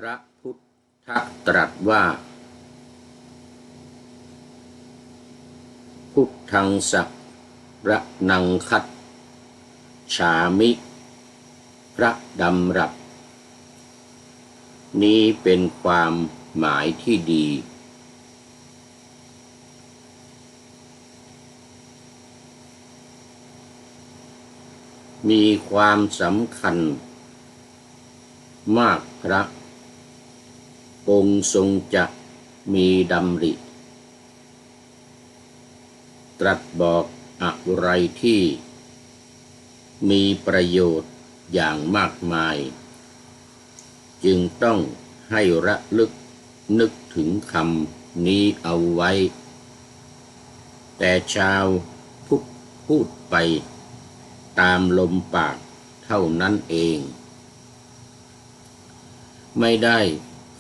พระพุทธตรัสว่าพุทธังสักระนังคัจฉามิพระดำรัสนี้เป็นความหมายที่ดีมีความสำคัญมากพระองค์ทรงจะมีดำริตรัสบอกอะไรที่มีประโยชน์อย่างมากมายจึงต้องให้ระลึกนึกถึงคำนี้เอาไว้แต่ชาวพุทธพูดไปตามลมปากเท่านั้นเองไม่ได้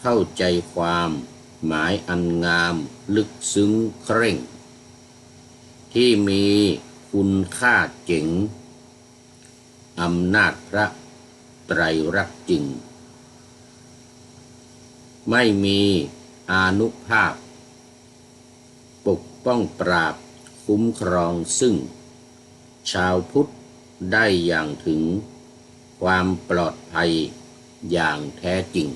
เข้าใจความหมายอันงามลึกซึ้งเคร่งที่มีคุณค่าเจ๋งอำนาจพระไตรลักษณ์จริงไม่มีอานุภาพปกป้องปราบคุ้มครองซึ่งชาวพุทธได้อย่างถึงความปลอดภัยอย่างแท้จริง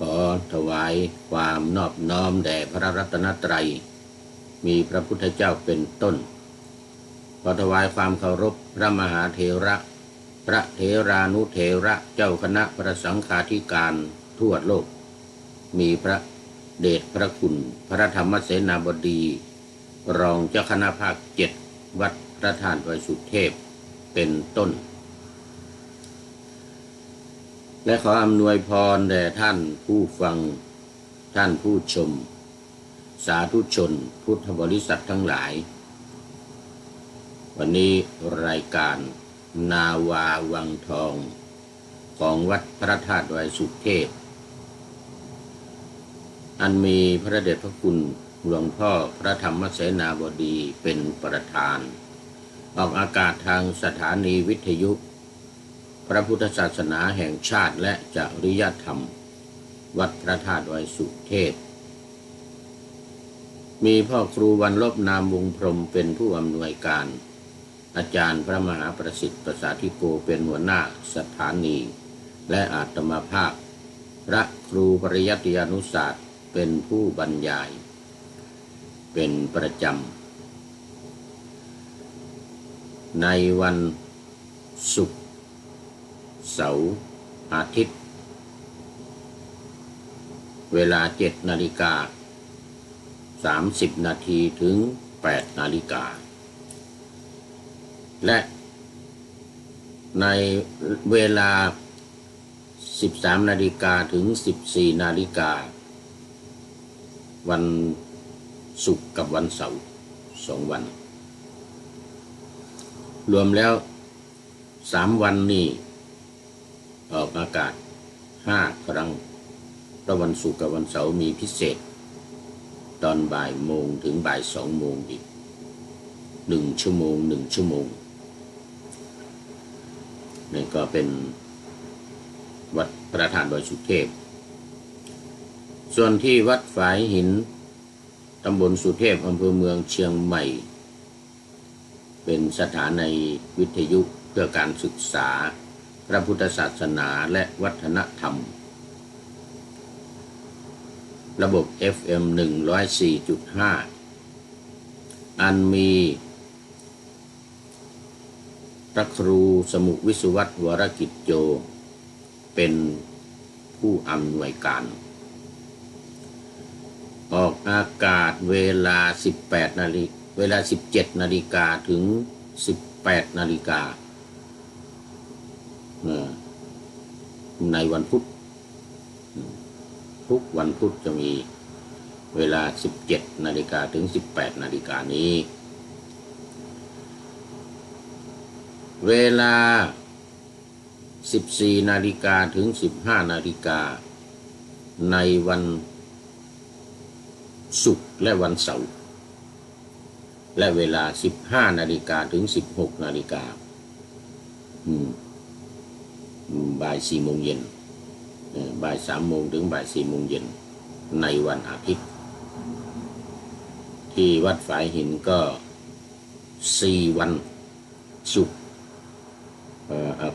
ขอถวายความนอบน้อมแด่พระรัตนตรัยมีพระพุทธเจ้าเป็นต้นขอถวายความเคารพพระมหาเถระพระเถรานุเถระเจ้าคณะพระสังฆาธิการทั่วโลกมีพระเดชพระคุณพระธรรมเสนาบดีรองเจ้าคณะภาค7วัดพระธาตุดอยสุเทพเป็นต้นและขออำนวยพรแด่ท่านผู้ฟังท่านผู้ชมสาธุชนพุทธบริษัททั้งหลายวันนี้รายการนาวาวังทองของวัดพระธาตุดอยสุเทพอันมีพระเดชพระคุณหลวงพ่อพระธรรมเสนาบดีเป็นประธานออกอากาศทางสถานีวิทยุพระพุทธศาสนาแห่งชาติและจริยธรรมวัดพระธาตุดอยสุเทพมีพ่อครูวันลบนามวงพรหมเป็นผู้อำนวยการอาจารย์พระมหาประสิทธิ์ประสาธิโกเป็นหัวหน้าสถานีและอาตมาภาพพระครูปริยัติยานุศาสตร์เป็นผู้บรรยายเป็นประจำในวันศุกร์เสาร์อาทิตย์เวลา7:30 นาทีถึง8 นาฬิกาและในเวลา13 นาฬิกาถึง14 นาฬิกาวันศุกร์กับวันเสาร์2 วันรวมแล้ว3 วันนี้ออกอากาศ5 ครั้งเพราะวันศุกร์กับวันเสาร์มีพิเศษตอนบ่ายโมงถึงบ่าย2 โมงอีก1 ชั่วโมงนี่ก็เป็นวัดพระธาตุดอยสุเทพส่วนที่วัดฝายหินตำบลสุเทพอำเภอเมืองเชียงใหม่เป็นสถานีวิทยุเพื่อการศึกษาพระพุทธศาสนาและวัฒนธรรมระบบ FM 104.5 อันมีพระครูสมุวิสุวัตรวรกิจโยเป็นผู้อำนวยการออกอากาศเวลา17 นาฬิกาถึง18 นาฬิกาในวันพุธทุกวันพุธจะมีเวลา17 นาฬิกาถึง18 นาฬิกานี้เวลา14 นาฬิกาถึง15 นาฬิกาในวันศุกร์และวันเสาร์และเวลา15 นาฬิกาถึง16 นาฬิกา บ่าย 4 โมงเย็นบ่าย 3 โมงถึงบ่าย 4 โมงเย็นในวันอาทิตย์ที่วัดฝายหินก็ 4 วันศุกร์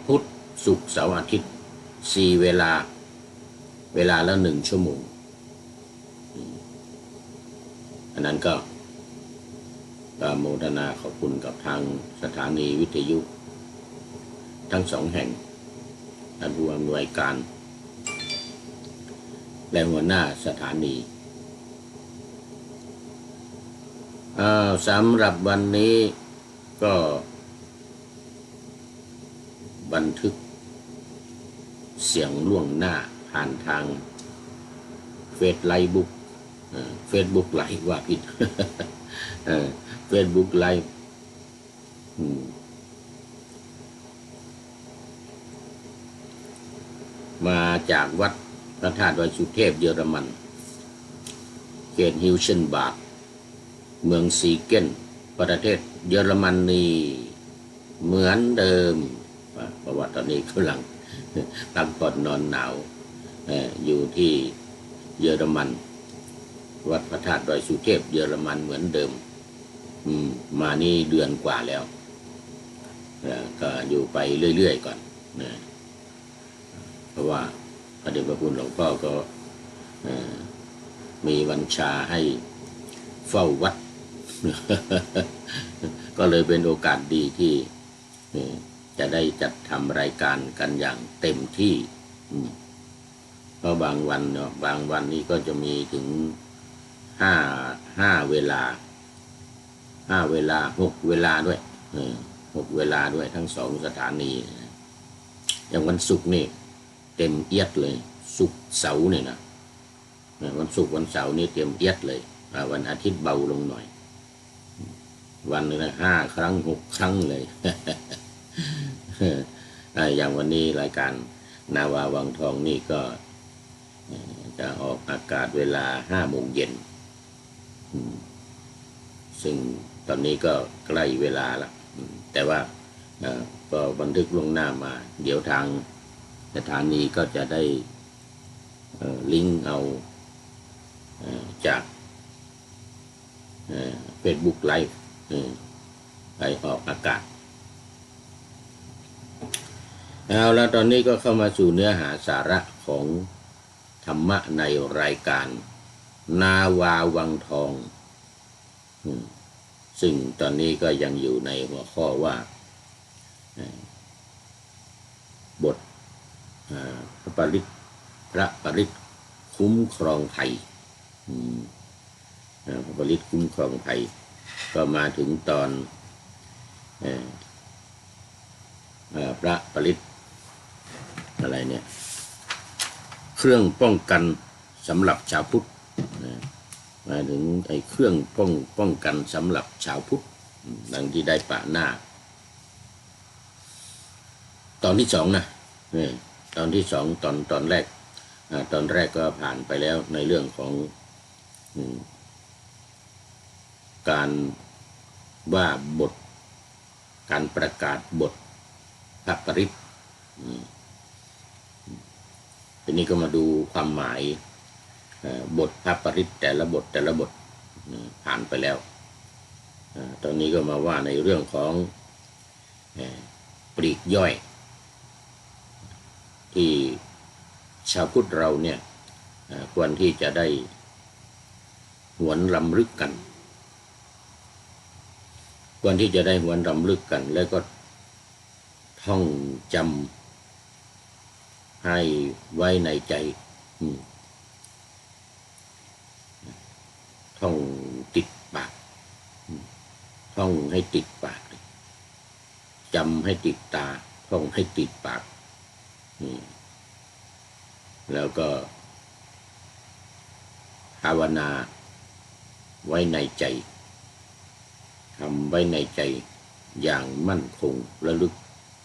พุธศุกร์เสาร์อาทิตย์ 4 เวลาละ 1 ชั่วโมงอันนั้นก็โมทนาขอบคุณกับทางสถานีวิทยุทั้ง2 แห่งท่านผู้อำนวยการและหัวหน้าสถานีสำหรับวันนี้ก็บันทึกเสียงล่วงหน้าผ่านทางเฟซไลฟ์บุ๊กเฟซบุ๊กไลฟ์ว่าผิดเฟซบุ๊กไลฟ์มาจากวัดพระธาตุดอยสุเทพเยอรมันเขตฮิวเชนบาร์กเมืองซีเกนประเทศเยอรมนีเหมือนเดิมเพราะว่าตอนนี้กำลังพักผ่อนนอนหนาวอยู่ที่เยอรมันวัดพระธาตุดอยสุเทพเยอรมันเหมือนเดิมมานี่เดือนกว่าแล้วก็อยู่ไปเรื่อยๆก่อนเพราะว่าพระเดชพระคุณหลวงพ่อก็มีวัญชาให้เฝ้าวัด ก็เลยเป็นโอกาสดีที่จะได้จัดทำรายการกันอย่างเต็มที่เพราะบางวันเนาะบางวันนี้ก็จะมีถึงห้าเวลา6 เวลาด้วย6 เวลาด้วยทั้ง2 สถานีอย่างวันศุกร์นี่เต็มเอียดเลยศุกร์เสาร์เนี่ยนะวันศุกร์วันเสาร์นี่เต็มเอียดเลยวันอาทิตย์เบาลงหน่อยวันนึงนะ5 ครั้ง 6 ครั้งเลย อย่างวันนี้รายการนาวาวังทองนี่ก็จะออกอากาศเวลา 5 โมงเย็นซึ่งตอนนี้ก็ใกล้เวลาละแต่ว่าก็บันทึกล่วงหน้ามาเดี๋ยวทางสถานีก็จะได้ลิงก์เอาจากFacebook Live ไปออกอากาศเอาแล้วตอนนี้ก็เข้ามาสู่เนื้อหาสาระของธรรมะในรายการนาวาวังทองซึ่งตอนนี้ก็ยังอยู่ในหัวข้อว่าบทพระปริตคุ้มครองภัยพระปริตคุ้มครองภัยก็มาถึงตอนพระปริตอะไรเนี่ยเครื่องป้องกันสำหรับชาวพุทธมาถึงไอ้เครื่องป้องกันสำหรับชาวพุทธดังที่ได้ปะหน้าตอนที่2นะตอนที่2ตอนแรกก็ผ่านไปแล้วในเรื่องของการว่าบทการประกาศบทพระปริตทีนี้ก็มาดูความหมายบทพระปริตแต่ละบทผ่านไปแล้วตอนนี้ก็มาว่าในเรื่องของปลีกย่อยที่ชาวพุทธเราเนี่ยควรที่จะได้หวนรำลึกกันแล้วก็ท่องจำให้ไว้ในใจท่องติดปากท่องให้ติดปากจำให้ติดตาท่องให้ติดปากแล้วก็ภาวนาไว้ในใจทำไว้ในใจอย่างมั่นคงระลึก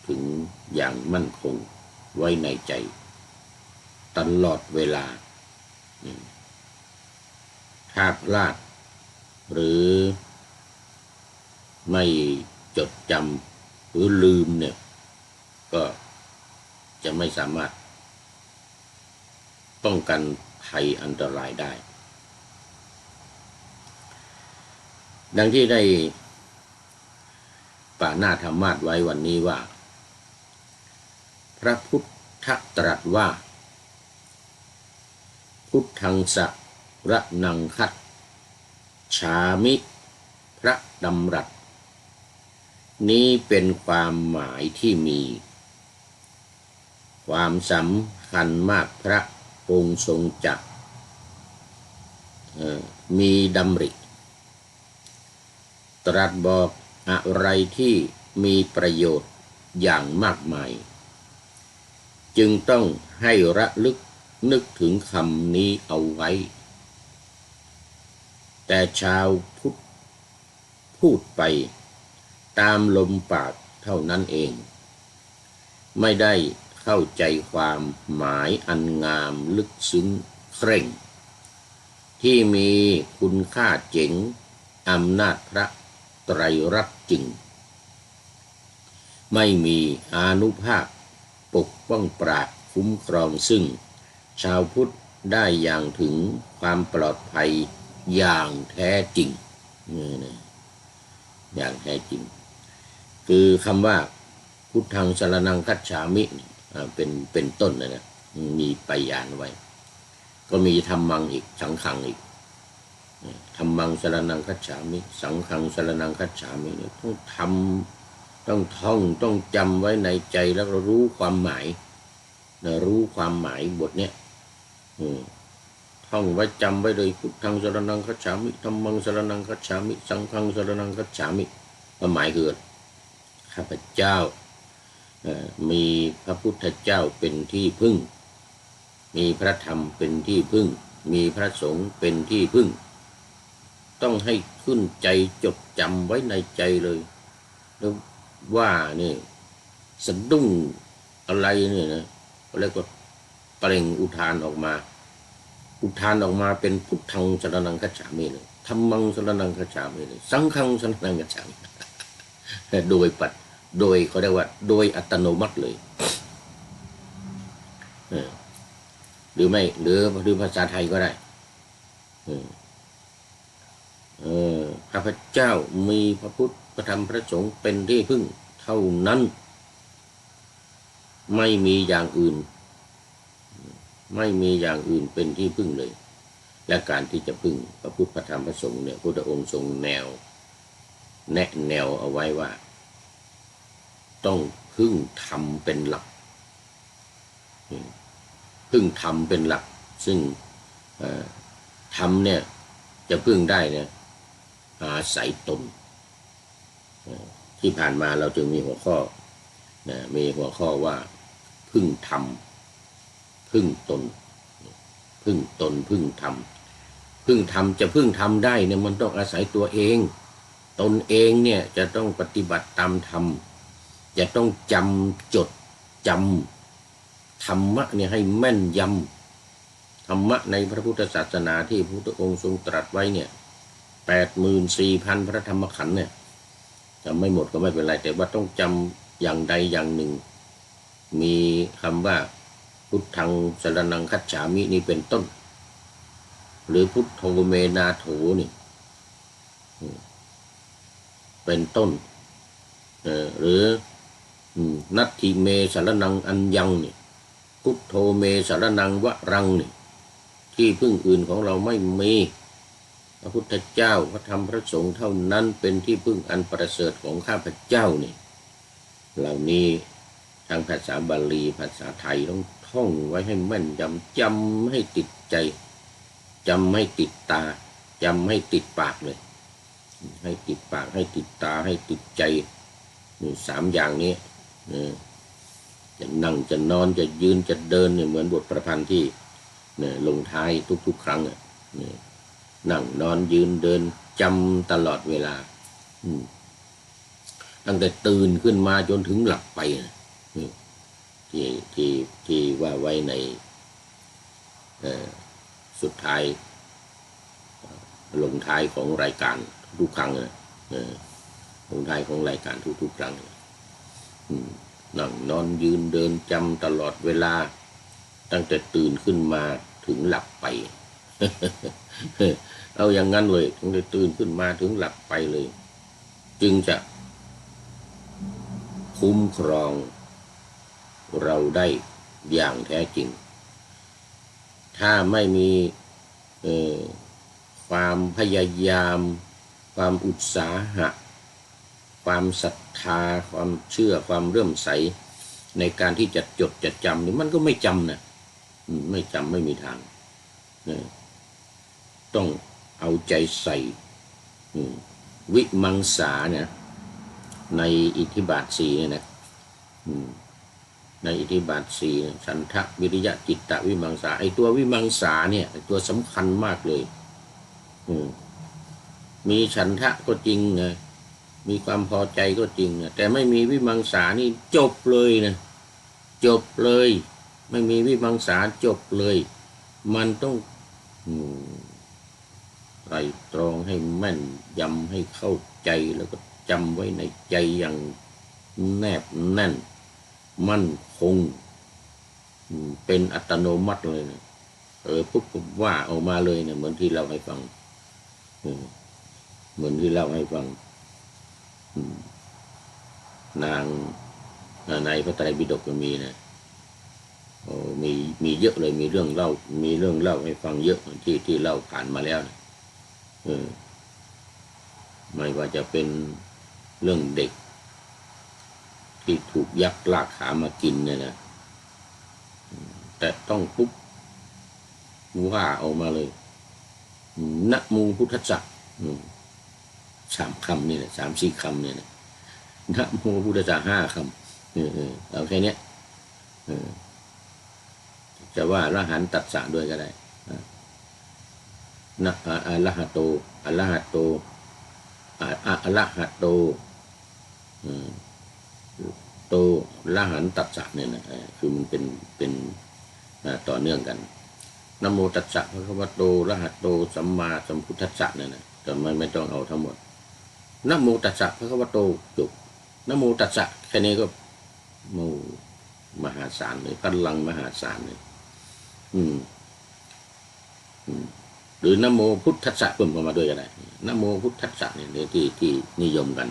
ถึงอย่างมั่นคงไว้ในใจตลอดเวลาถ้าพลาดหรือไม่จดจำหรือลืมเนี่ยก็จะ จะไม่สามารถป้องกันภัยอันตรายได้ดังที่ได้ปาหน้าธรรมาสไว้วันนี้ว่าพระพุทธตรัสว่าพุทธังสรณังคัจฉามิพระดำรัสนี้เป็นความหมายที่มีความสำคัญมากพระองค์ทรงจักมีดำริตรัสบอกอะไรที่มีประโยชน์อย่างมากมายจึงต้องให้ระลึกนึกถึงคำนี้เอาไว้แต่ชาวพุทธพูดไปตามลมปากเท่านั้นเองไม่ได้เข้าใจความหมายอันงามลึกซึ้งเคร่งที่มีคุณค่าเจ๋งอำนาจพระไตรรัตน์จริงไม่มีอานุภาพปกป้องปราบคุ้มครองซึ่งชาวพุทธได้อย่างถึงความปลอดภัยอย่างแท้จริงอย่างแท้จริงคือคำว่าพุทธังสรณังคัจฉามิเป็นต้นนะมีปยานไว้ก็มีธัมมังอีกสังฆังอีกธัมมังสรณังคัจฉามิสังฆังสรณังคัจฉามิเนี่ยต้องทำต้องท่องต้องจำไว้ในใจแล้วก็รู้ความหมายนะรู้ความหมายบทเนี้ยท่องไว้จำไว้เลยพุทธังสรณังคัจฉามิธัมมังสรณังคัจฉามิสังฆังสรณังคัจฉามิความหมายคือข้าพเจ้ามีพระพุทธเจ้าเป็นที่พึ่งมีพระธรรมเป็นที่พึ่งมีพระสงฆ์เป็นที่พึ่งต้องให้ขึ้นใจจดจำไว้ในใจเลยแล้วว่านี่สะดุ้งอะไรเนี่ยนะแล้วก็เปล่งอุทานออกมาเป็นพุทธังสรณังคัจฉามิเลยธัมมังสรณังคัจฉามิเลยสังฆังสรณังคัจฉามิโดยเขาเรียกว่าโดยอัตโนมัติเลยหรือไม่หรือภาษาไทยก็ได้ข้าพเจ้ามีพระพุทธพระธรรมพระสงฆ์เป็นที่พึ่งเท่านั้นไม่มีอย่างอื่นเป็นที่พึ่งเลยและการที่จะพึ่งพระพุทธพระธรรมพระสงฆ์เนี่ยพระพุทธองค์ทรงแนะแนวเอาไว้ว่าต้องพึ่งธรรมเป็นหลักพึ่งธรรมเป็นหลักซึ่งธรรมเนี่ยจะพึ่งได้เนี่ยอาศัยตนที่ผ่านมาเราจึงมีหัวข้อว่าพึ่งธรรมพึ่งตนพึ่งตนพึ่งธรรมจะพึ่งธรรมได้เนี่ยมันต้องอาศัยตัวเองตนเองเนี่ยจะต้องปฏิบัติตามธรรมจะต้องจำจดจำธรรมะเนี่ยให้แม่นยำธรรมะในพระพุทธศาสนาที่พระพุทธองค์ทรงตรัสไว้เนี่ย84,000 พระธรรมขันธ์เนี่ยจำไม่หมดก็ไม่เป็นไรแต่ว่าต้องจำอย่างใดอย่างหนึ่งมีคำว่าพุทธังสรณังคัจฉามินี่เป็นต้นหรือพุทโธเมนาโถนี่เป็นต้นหรือนัตถิเมสรณังอัญญังนี่พุทโธเมสรณังวรังนี่ที่พึ่งอื่นของเราไม่มีพระพุทธเจ้าพระธรรมพระสงฆ์เท่านั้นเป็นที่พึ่งอันประเสริฐของข้าพเจ้านี่เหล่านี้ทางภาษาบาลีภาษาไทยต้องท่องไว้ให้แม่นยำจำให้ติดใจจำให้ติดตาจำให้ติดปากเลยให้ติดปากให้ติดตาให้ติดใจ3อย่างนี้จะนั่งจะนอนจะยืนจะเดินเนี่ยเหมือนบทประพันธ์ที่ลงท้ายทุกๆครั้งนั่งนอนยืนเดินจำตลอดเวลาตั้งแต่ตื่นขึ้นมาจนถึงหลับไปที่ว่าไว้ในสุดท้ายลงท้ายของรายการทุกครั้งลงท้ายของรายการทุกครั้ง นั่งนอนยืนเดินจำตลอดเวลาตั้งแต่ตื่นขึ้นมาถึงหลับไป เอาอย่างนั้นเลยตั้งแต่ตื่นขึ้นมาถึงหลับไปเลยจึงจะคุ้มครองเราได้อย่างแท้จริงถ้าไม่มีความพยายามความอุตสาหะความศรัทธาความเชื่อความเลื่อมใสในการที่จะจดจะจำนี่มันก็ไม่จำนะไม่จำไม่มีทางต้องเอาใจใส่วิมังสาเนี่ยในอิทธิบาทสี่เนี่ยนะในอิทธิบาทสี่ฉันทะวิริยะจิตตะวิมังสาไอตัววิมังสาเนี่ยตัวสำคัญมากเลยมีฉันทะก็จริงนะมีความพอใจก็จริงนะแต่ไม่มีวิมังสานี่จบเลยนะจบเลยไม่มีวิมังสาจบเลยมันต้องไตร่ตรองให้แม่นยำให้เข้าใจแล้วก็จำไว้ในใจอย่างแนบแน่นมั่นคงเป็นอัตโนมัติเลยนะปุ๊บว่าออกมาเลยเนี่ยเหมือนที่เราให้ฟังเหมือนที่เราให้ฟังนางในพระไตรปิฎกก็มีนะมีเยอะเลยมีเรื่องเล่าให้ฟังเยอะที่เล่าผ่านมาแล้วนะไม่ว่าจะเป็นเรื่องเด็กที่ถูกยักษ์ลากขามากินเนี่ยนะแต่ต้องปุ๊บว่าออกมาเลยนะโมพุทธัสสะ3 คำนี่แหละ3-4 คำเนี่ยนะนะโมพุทธัสสะ5 คำเอาแค่นี้จะว่าอรหันตัสสะด้วยก็ได้นะอะระหะโตอะระหะโตอะระหะโตโตละหันตัสสะเนี่ยนะคือมันเป็นต่อเนื่องกันนะโมตัสสะภะคะวะโตอะระหะโตสัมมาสัมพุทธัสสะเนี่ยนะแต่ไม่ต้องเอาทั้งหมดนะโมตัสสะภะคะวะโตจบนะโมตัสสะแค่นี้ก็มหาศาลเลยพลังมหาศาลเลยหรือนะโมพุทธัสสะเพิ่มเข้ามาด้วยก็ได้นะโมพุทธัสสะเนี่ยที่นิยมกัน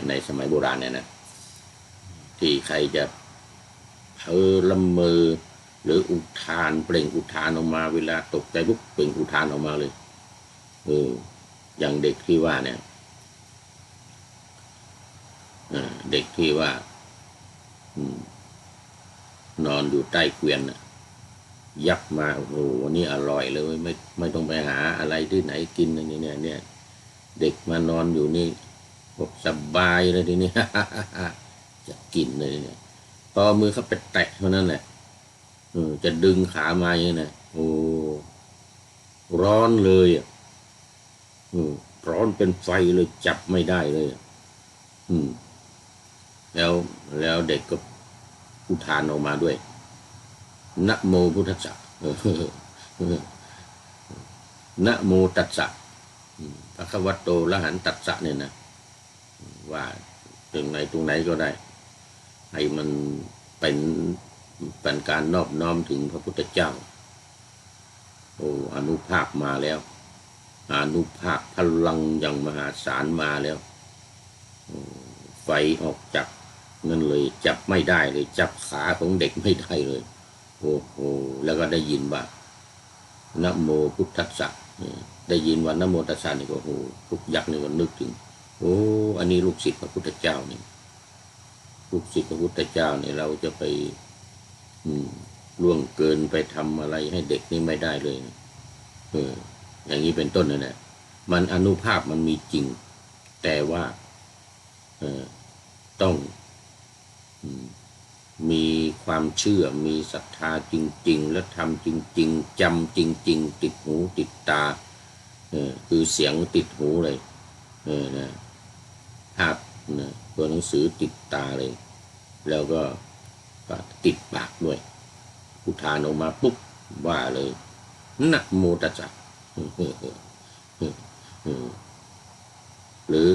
ในสมัยโบราณเนี่ยนะที่ใครจะละเมอหรืออุทานเปล่งอุทานออกมาเวลาตกใจปุ๊บเปล่งอุทานออกมาเลยอย่างเด็กที่ว่าเนี่ยเด็กที่ว่านอนอยู่ใต้เกวียนยับมาโอ้โหวันนี้อร่อยเลยไม่ต้องไปหาอะไรที่ไหนกินเนี่ยเด็กมานอนอยู่นี่บอกสบายเลยทีนี้ จะกินเลยเนี่ยพอมือเขาไปแตะเท่านั้นแหละจะดึงขามาอย่างนี้นะโอ้ร้อนเลยร้อนเป็นไฟเลยจับไม่ได้เลยแล้วเด็กก็อุทานออกมาด้วยนะโมพุทธัสสะนะโมตัสสะภะคะวะโตอะระหันตัสสะเนี่ยนะว่าตรงไหนก็ได้ให้มันเป็นการนอบน้อมถึงพระพุทธเจ้าอานุภาพมาแล้วอานุภาพพลังอย่างมหาศาลมาแล้วไฟออกจากนั่นเลยจับไม่ได้เลยจับขาของเด็กไม่ได้เลยโอ้โหแล้วก็ได้ยินว่านะโมพุทธัสสะได้ยินว่านะโมตัสสะนี่ก็โอ้ทุกยักษ์นี่ก็นึกถึงอันนี้ลูกศิษย์พระพุทธเจ้านี่ลูกศิษย์พระพุทธเจ้าเนี่ยเราจะไปล่วงเกินไปทำอะไรให้เด็กนี่ไม่ได้เลยอย่างนี้เป็นต้นนั่นแหละมันอานุภาพมันมีจริงแต่ว่าต้องมีความเชื่อมีศรัทธาจริงๆและทำจริงๆจำจริงๆติดหูติดตาคือเสียงติดหูเลยนะภาพตัวหนังสือติดตาเลยแล้วก็ติดปากด้วยอุทานออกมาปุ๊บว่าเลยนะโมตัสสะหรือ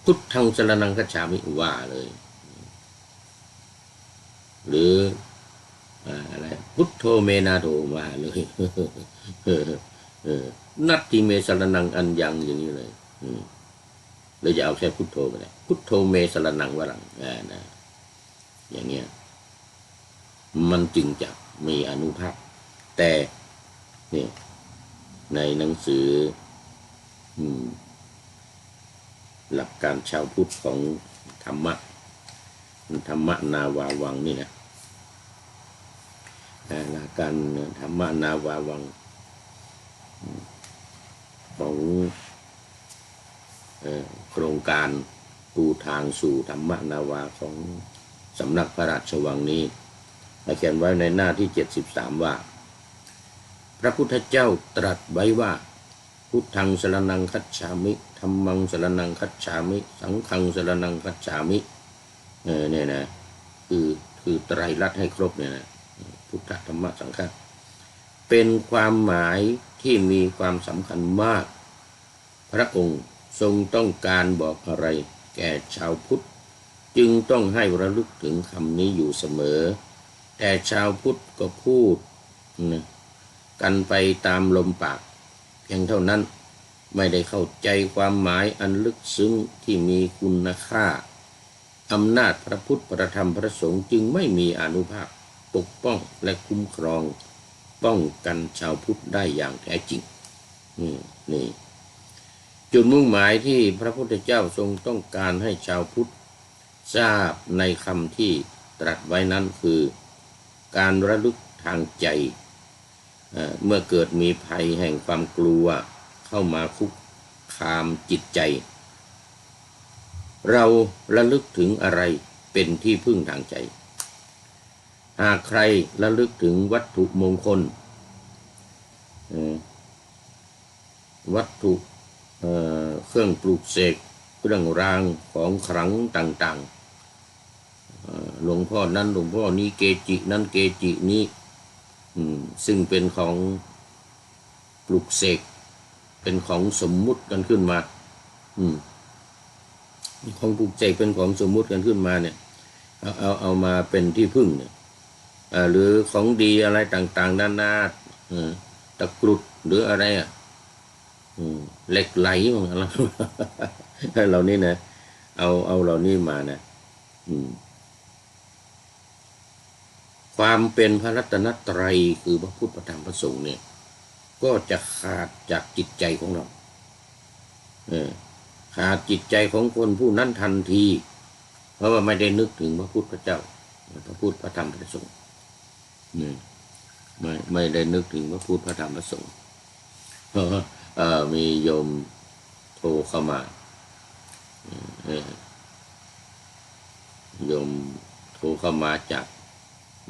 พุทธังสรณังคัจฉามิว่าเลย หรืออะไรพุทโธเมนาโธมาเลยนัตติเมสรนังอัญญังอย่างนี้เลยเลยจะเอาแค่พุทโธไปเลยพุทโธเมสรนังวรังนะอย่างเงี้ยมันจึงจะมีอานุภาพแต่นี่ในหนังสือหลักการชาวพุทธของธรรมนาวาวังนี่นะหลักการธรรมนาวาวังของโครงการปูทางสู่ธรรมนาวาของสำนักพระราชวังนี้เขียนไว้ในหน้าที่73ว่าพระพุทธเจ้าตรัสไว้ว่าพุทธังสรณังคัจฉามิธัมมังสรณังคัจฉามิสังฆังสรณังคัจฉามิเนี่ยนะคือไตรลักษณ์ให้ครบเนี่ยนะพุทธธรรมสังฆะเป็นความหมายที่มีความสำคัญมากพระองค์ทรงต้องการบอกอะไรแก่ชาวพุทธจึงต้องให้ระลึกถึงคำนี้อยู่เสมอแต่ชาวพุทธก็พูดกันไปตามลมปากเพียงเท่านั้นไม่ได้เข้าใจความหมายอันลึกซึ้งที่มีคุณค่าอำนาจพระพุทธพระธรรมพระสงฆ์จึงไม่มีอานุภาพปกป้องและคุ้มครองป้องกันชาวพุทธได้อย่างแท้จริงนี่จุดมุ่งหมายที่พระพุทธเจ้าทรงต้องการให้ชาวพุทธทราบในคำที่ตรัสไว้นั้นคือการระลึกทางใจเมื่อเกิดมีภัยแห่งความกลัวเข้ามาคุกคามจิตใจเราระลึกถึงอะไรเป็นที่พึ่งทางใจหากใครระลึกถึงวัตถุมงคลวัตถุเครื่องปลูกเสกเครื่องรางของขลังต่างๆหลวงพ่อนั้นหลวงพ่อนี้เกจินั้นเกจินี้ซึ่งเป็นของปลูกเสกเป็นของสมมุติกันขึ้นมาของปลูกเสกเป็นของสมมุติกันขึ้นมาเนี่ยเอามาเป็นที่พึ่งเนี่ยหรือของดีอะไรต่างๆนานาตะกรุดหรืออะไรเหล็กไหลอะไรเหล่านี้นะเอาเหล่านี้มานะความเป็นพระรัตนตรัยคือพระพุทธพระธรรมพระสงฆ์เนี่ยก็จะขาดจากจิตใจของเราขาดจิตใจของคนผู้นั้นทันทีเพราะว่าไม่ได้นึกถึงพระพุทธพระเจ้าพระพุทธพระธรรมพระสงฆ์ไม่ได้นึกถึงพระพุทธพระธรรมพระสงฆ์มีโยมโทรเข้ามาโยมโทรเข้ามาจาก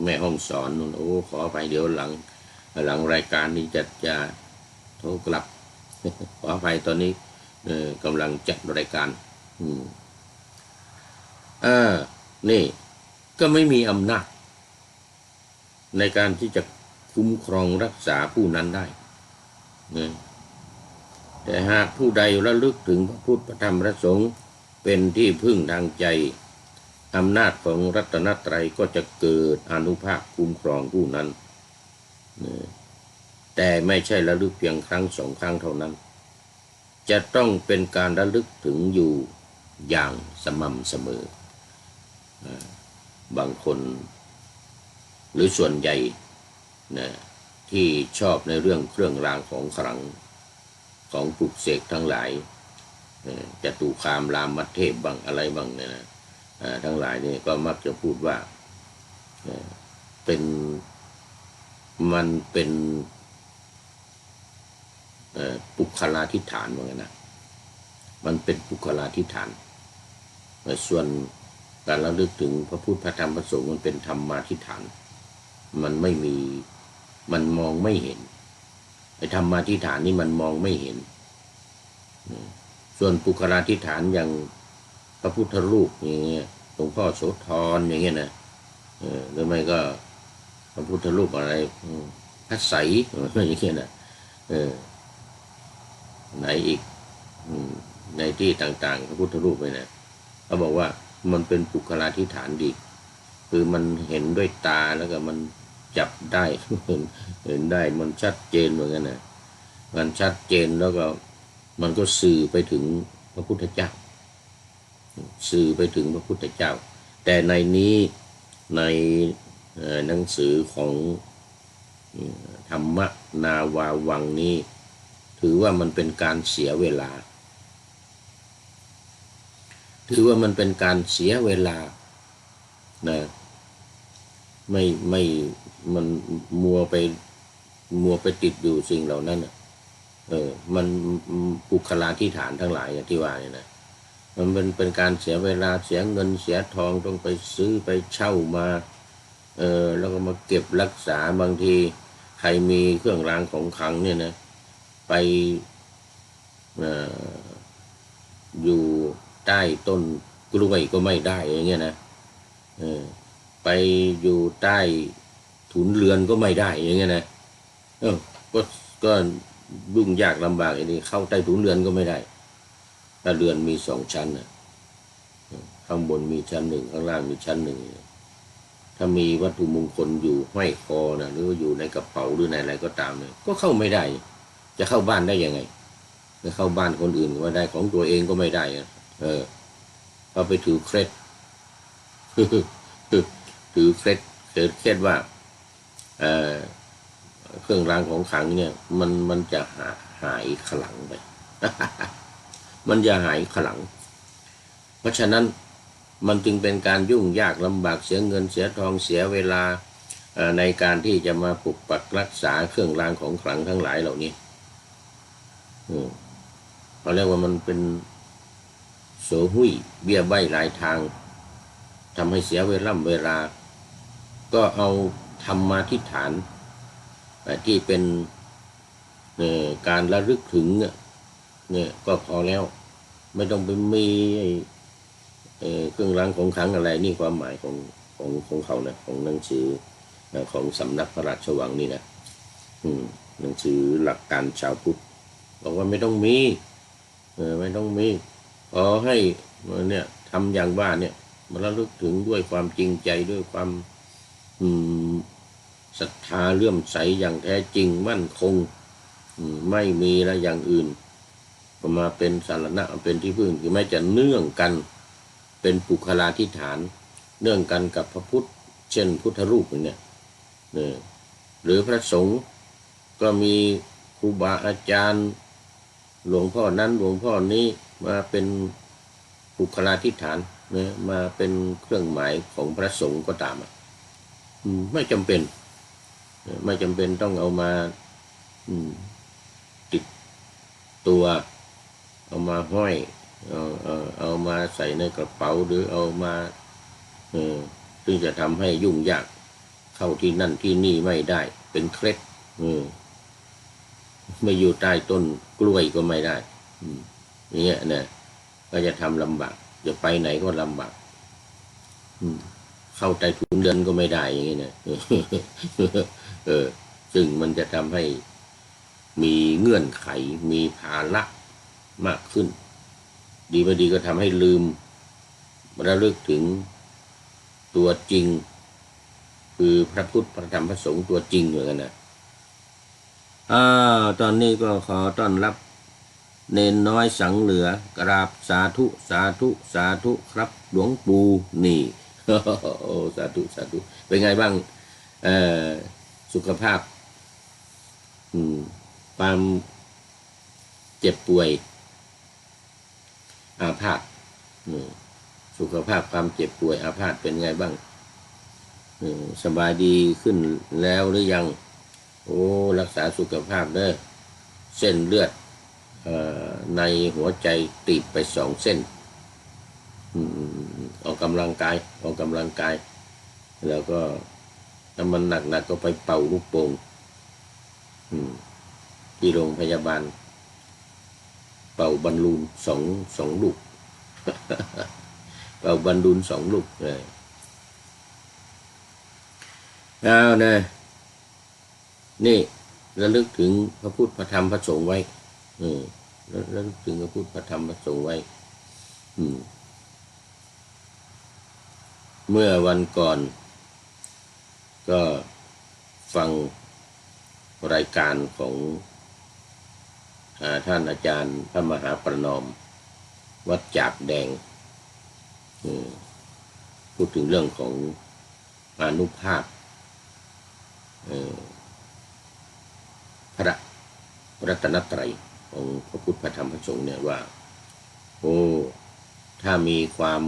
แม่ห้องสอนนู่นขอไปเดี๋ยวหลังรายการนี้จะโทรกลับขอไปตอนนี้กำลังจัดรายการนี่ก็ไม่มีอำนาจในการที่จะคุ้มครองรักษาผู้นั้นได้แต่หากผู้ใดระลึกถึงพระพุทธพระธรรมพระสงฆ์เป็นที่พึ่งทางใจอำนาจของรัตนตรัยก็จะเกิดอานุภาพคุ้มครองผู้นั้นแต่ไม่ใช่ระลึกเพียงครั้ง2 ครั้งเท่านั้นจะต้องเป็นการระลึกถึงอยู่อย่างสม่ำเสมอบางคนหรือส่วนใหญ่นะที่ชอบในเรื่องเครื่องรางของขลังของปลุกเสกทั้งหลายจตุคามรามเทพบ้างอะไรบ้างเนี่ยนะทั้งหลายนี่ก็มักจะพูดว่ามันเป็นปุคลาธิฐานว่างั้นนะมันเป็นปุคลาธิฐานส่วนการระลึกถึงพระพุทธพระธรรมพระสงฆ์มันเป็นธรรมาธิฐานมันไม่มีมันมองไม่เห็นไอ้ธรรมาธิฐานนี่มันมองไม่เห็นส่วนปุคลาธิฐานอย่างพระพุทธรูปอย่างเงี้ยหลวงพ่อโสธรอย่างเงี้ยนะหรือไม่ก็พระพุทธรูปอะไรพระไสยอย่างเงี้ยนะไหนอีกในที่ต่างๆพระพุทธรูปไปนะเขาบอกว่ามันเป็นปุคลาธิฐานดี คือมันเห็นด้วยตาแล้วก็มันจับได้ เห็นได้มันชัดเจนเหมือนกันนะมันชัดเจนแล้วก็มันก็สื่อไปถึงพระพุทธเจ้าสื่อไปถึงพระพุทธเจ้าแต่ในนี้ในหนังสือของธรรมนาวาวังนี้ถือว่ามันเป็นการเสียเวลาถือว่ามันเป็นการเสียเวลานะไม่มันมัวไปติดอยู่สิ่งเหล่านั้นมันบุคลาธิฐานทั้งหลายอย่างที่ว่าเนี่ยนะมันเป็นการเสียเวลาเสียเงินเสียทองต้องไปซื้อไปเช่ามาแล้วก็มาเก็บรักษาบางทีใครมีเครื่องรางของขลังเนี่ยนะไปอยู่ใต้ต้นกล้วยก็ไม่ได้อย่างเงี้ยนะไปอยู่ใต้ถุนเรือนก็ไม่ได้อย่างเงี้ยนะก็ยุ่งยากลำบากอย่างนี้เข้าใต้ถุนเรือนก็ไม่ได้ถ้าเรือนมี2 ชั้นนะข้างบนมีชั้นหนึ่งข้างล่างมีชั้นหนึ่งถ้ามีวัตถุมงคลอยู่ห้อยคอนะหรืออยู่ในกระเป๋าหรือในอะไรก็ตามเนี่ยก็เข้าไม่ได้จะเข้าบ้านได้ยังไงจะเข้าบ้านคนอื่นก็ไม่ได้ของตัวเองก็ไม่ได้เขาไปถือเคล็ด ถือเคล็ดว่าเครื่องรางของขลังเนี่ยมันจะหายขลังไป มันจะหายขลังเพราะฉะนั้นมันจึงเป็นการยุ่งยากลำบากเสียเงินเสียทองเสียเวลาในการที่จะมาปกปักรักษาเครื่องรางของขลังทั้งหลายเหล่านี้เขาเรียกว่ามันเป็นโสหุ้ยเบี้ยใบ้หลายทางทำให้เสียเวลาก็เอาธรรมาธิฐานที่เป็นการระลึกถึงเนี่ยก็พอแล้วไม่ต้องไปมีเครื่องรางของขลังอะไรนี่ความหมายของเขานะของหนังสือของสำนักพระราชวังนี่นะหนังสือหลักการชาวพุทธบอกว่าไม่ต้องมีไม่ต้องมีขอให้เนี่ยทำอย่างว่าเนี่ยมาระลึกถึงด้วยความจริงใจด้วยความศรัทธาเลื่อมใสอย่างแท้จริงมั่นคงไม่มีแล้วอย่างอื่นมาเป็นสารณะเป็นที่พึ่งคือไม่จะเนื่องกันเป็นปุคลาธิฐานเนื่องกันกับพระพุทธเช่นพุทธรูปเนี่ยหรือพระสงฆ์ก็มีครูบาอาจารย์หลวงพ่อนั้นหลวงพ่อนี้มาเป็นปุคลาธิฐานมาเป็นเครื่องหมายของพระสงฆ์ก็ตามไม่จำเป็นต้องเอามาติดตัวเอามาห้อยเอามาใส่ในกระเป๋าหรือเอามาซึ่งจะทำให้ยุ่งยากเข้าที่นั่นที่นี่ไม่ได้เป็นเคล็ดไม่อยู่ใต้ต้นกล้วยก็ไม่ได้อย่างเงี้ยนะก็จะทำลำบากจะไปไหนก็ลำบากเข้าใต้ถุนเรือนก็ไม่ได้อย่างเงี้ยนะซึ่งมันจะทำให้มีเงื่อนไขมีภาระมากขึ้นดีไม่ดีก็ทำให้ลืมระลึกถึงตัวจริงคือพระพุทธพระธรรมพระสงฆ์ตัวจริงเหมือนกันนะตอนนี้ก็ขอต้อนรับเนนน้อยสังเหลือกราบสาธุสาธุสาธุครับหลวงปู่นี่โอ้สาธุสาธุเป็นไงบ้างสุขภาพความเจ็บป่วยอาพาธสุขภาพความเจ็บป่วยอาพาธเป็นไงบ้างสบายดีขึ้นแล้วหรือยังโอ้รักษาสุขภาพเด้อเส้นเลือดในหัวใจตีบไป2 เส้นออกกำลังกายแล้วก็ถ้ามันหนักก็ไปเป่าลูกโป่งที่โรงพยาบาลเป่าบอลลูนสองลูก เป่าบอลลูน2 ลูกเลยแล้วนะนี่ระลึกถึงพระพุทธพระธรรมพระสงฆ์ไว้ระลึกถึงพระพุทธพระธรรมพระสงฆ์ไว้เมื่อวันก่อน ก็ฟังรายการของท่านอาจารย์พระมหาประนอมวัดจากแดงพูดถึงเรื่องของอานุภาพพระรัตนตรัยของพระพุทธพระธรรมพระสงฆ์เนี่ยว่าโอ้ถ้ามีความ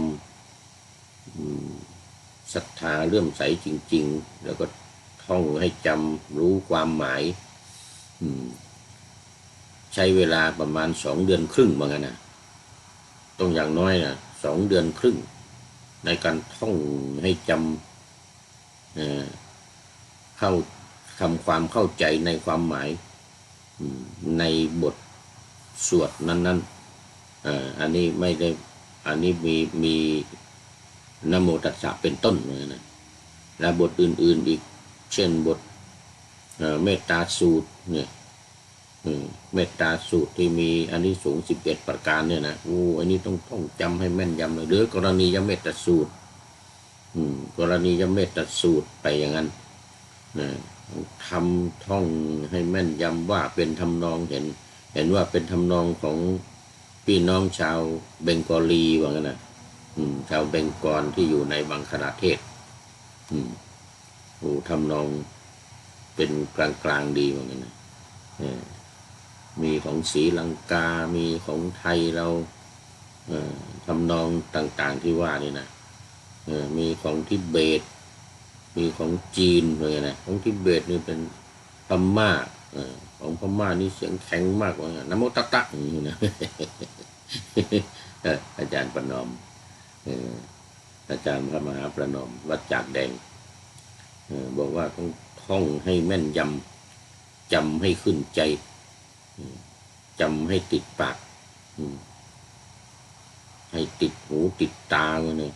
ศรัทธาเลื่อมใสจริงๆแล้วก็ท่องให้จำรู้ความหมายใช้เวลาประมาณ2 เดือนครึ่งบางกันนะต้องอย่างน้อยนะ2 เดือนครึ่งในการท่องให้จำเข้าทำความเข้าใจในความหมายในบทสวดนั้นๆอันนี้ไม่ได้อันนี้มีนะโมตัสสะเป็นต้นนะและบทอื่นๆอีกเช่นบทเมตตาสูตรเนี่ยเมตตาสูตรที่มีอานิสงส์11 ประการเนี่ยนะอันนี้ต้องจำให้แม่นยำเลยหรือกรณียเมตตาสูตรกรณียเมตตาสูตรไปอย่างนั้นนะทำท่องให้แม่นยำว่าเป็นทำนองเห็นว่าเป็นทำนองของพี่น้องชาวเบงกอลีว่างั้นนะชาวเบงกอลที่อยู่ในบังคลาเทศทำนองเป็นกลางดีว่างั้นนะมีของศรีลังกามีของไทยเราทำนองต่างๆที่ว่านี่นะมีของทิเบตมีของจีนอะไรนะของทิเบตนี่เป็นพม่าของพม่านี่เสียงแข็งมากว่านะโมตัสสะนี่นะอาจารย์ประนอมอาจารย์พระมหาประนอมวัดจากแดงบอกว่าต้องท่องให้แม่นยำจำให้ขึ้นใจจำให้ติดปากให้ติดหูติดตาเนี่ย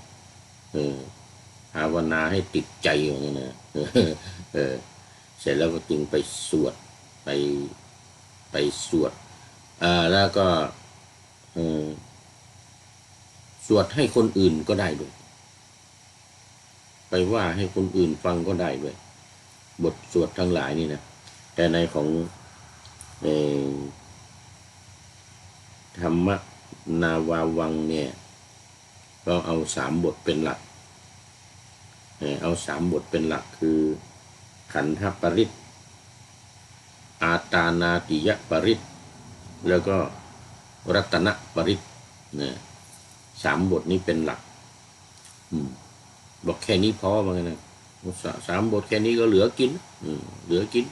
ภาวนาให้ติดใจอย่างนี้นะเสร็จแล้วก็จึงไปสวดไปสวดแล้วก็สวดให้คนอื่นก็ได้ด้วยไปว่าให้คนอื่นฟังก็ได้ด้วยบทสวดทั้งหลายนี่นะแต่ในของธรรมนาวาวังเนี่ยก็เอา3 บทเป็นหลักเอา3 บทเป็นหลักคือขันธปริตอาตานาติยปริตแล้วก็รัตนปริตเนี่ย3 บทนี้เป็นหลักบอกแค่นี้พอเหมือนกันนะ3 บทแค่นี้ก็เหลือกินเหลือกิน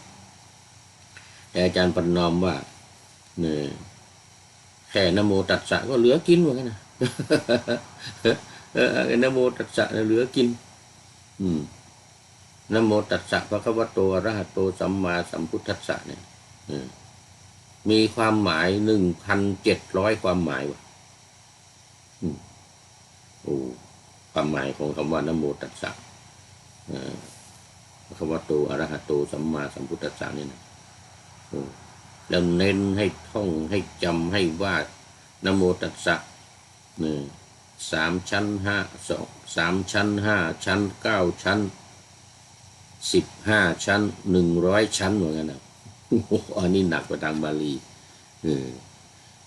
แต่อาจารย์ประนอมว่าเนี่ยแค่นะโมตัสสะก็เหลือกินเหมือนกันนะนะโมตัสสะเหลือกินนะโมตัสสะภะคะวะโตอะระหะโตสัมมาสัมพุทธัสสะเนี่ยมีความหมาย 1,700 ความหมายว่ะความหมายของคำว่านะโมตัสสะภะคะวะโตอะระหะโตสัมมาสัมพุทธัสสะนี่นะแล้วเน้นให้ท่องให้จำให้ว่านะโมตัสสะ3 ชั้น 5 3 ชั้น 5 ชั้น 9 ชั้น 15 ชั้น 100 ชั้นเหมือนกันนะอันนี้หนักกว่าทางบาลี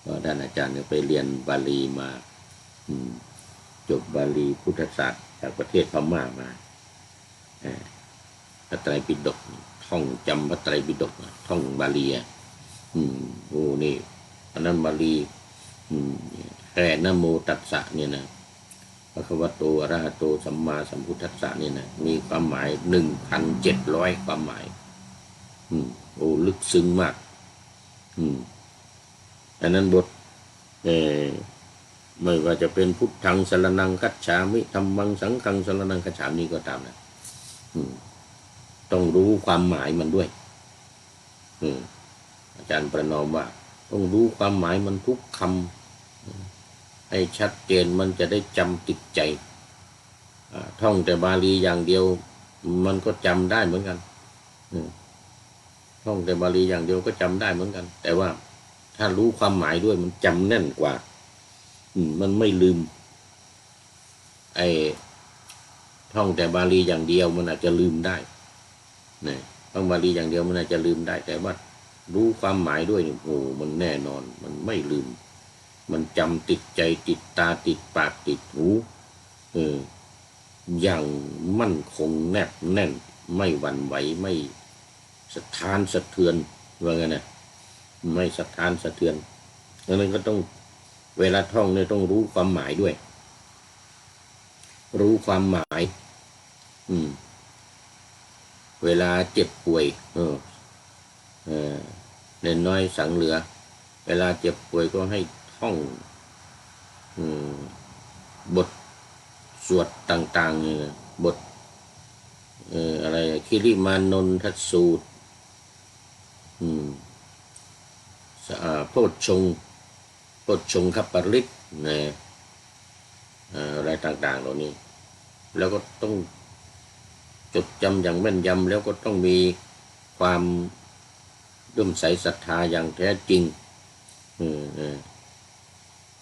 เพราะท่านอาจารย์ไปเรียนบาลีมาจบบาลีพุทธศาสตร์จากประเทศพม่ามาพระไตรปิฎกท่องจำพระไตรปิฎกท่องบาลีนี่อันนั้นบาลีแค่นะโมตัสสะเนี่ยนะภะคะวะโตอะระหะโตสัมมาสัมพุทธัสสะเนี่ยนะมีความหมาย 1,700 ความหมายลึกซึ้งมากอันนั้นบทไม่ว่าจะเป็นพุทธังสรณังคัจฉามิธัมมังสังฆังสรณังคัจฉามิก็ตามนะต้องรู้ความหมายมันด้วยอาจารย์ประนอมว่าต้องรู้ความหมายมันทุกคำให้ชัดเจนมันจะได้จำติดใจท่องแต่บาลีอย่างเดียวมันก็จำได้เหมือนกันท่องแต่บาลีอย่างเดียวก็จำได้เหมือนกันแต่ว่าถ้ารู้ความหมายด้วยมันจำแน่นกว่ามันไม่ลืมท่องแต่บาลีอย่างเดียวมันอาจจะลืมได้ เนี่ยท่องบาลีอย่างเดียวมันอาจจะลืมได้แต่ว่ารู้ความหมายด้วยนี่โอ้มันแน่นอนมันไม่ลืมมันจำติดใจติดตาติดปากติดหูอย่างมั่นคงแนบแน่นไม่หวั่นไหวไม่สะท้านสะเทือนว่าไงนะไม่สะท้านสะเทือนดังนั้นก็ต้องเวลาท่องเนี่ยต้องรู้ความหมายด้วยรู้ความหมายเวลาเจ็บป่วยเน้นน้อยสังเหลือเวลาเจ็บป่วยก็ให้ท่องบทสวดต่างๆบทอะไรคิริมานนทสูตรโพชฌงค์คัปปริตนะอะไรต่างๆเหล่านี้แล้วก็ต้องจดจำอย่างแม่นยำแล้วก็ต้องมีความเลื่อมใสศรัทธาอย่างแท้จริง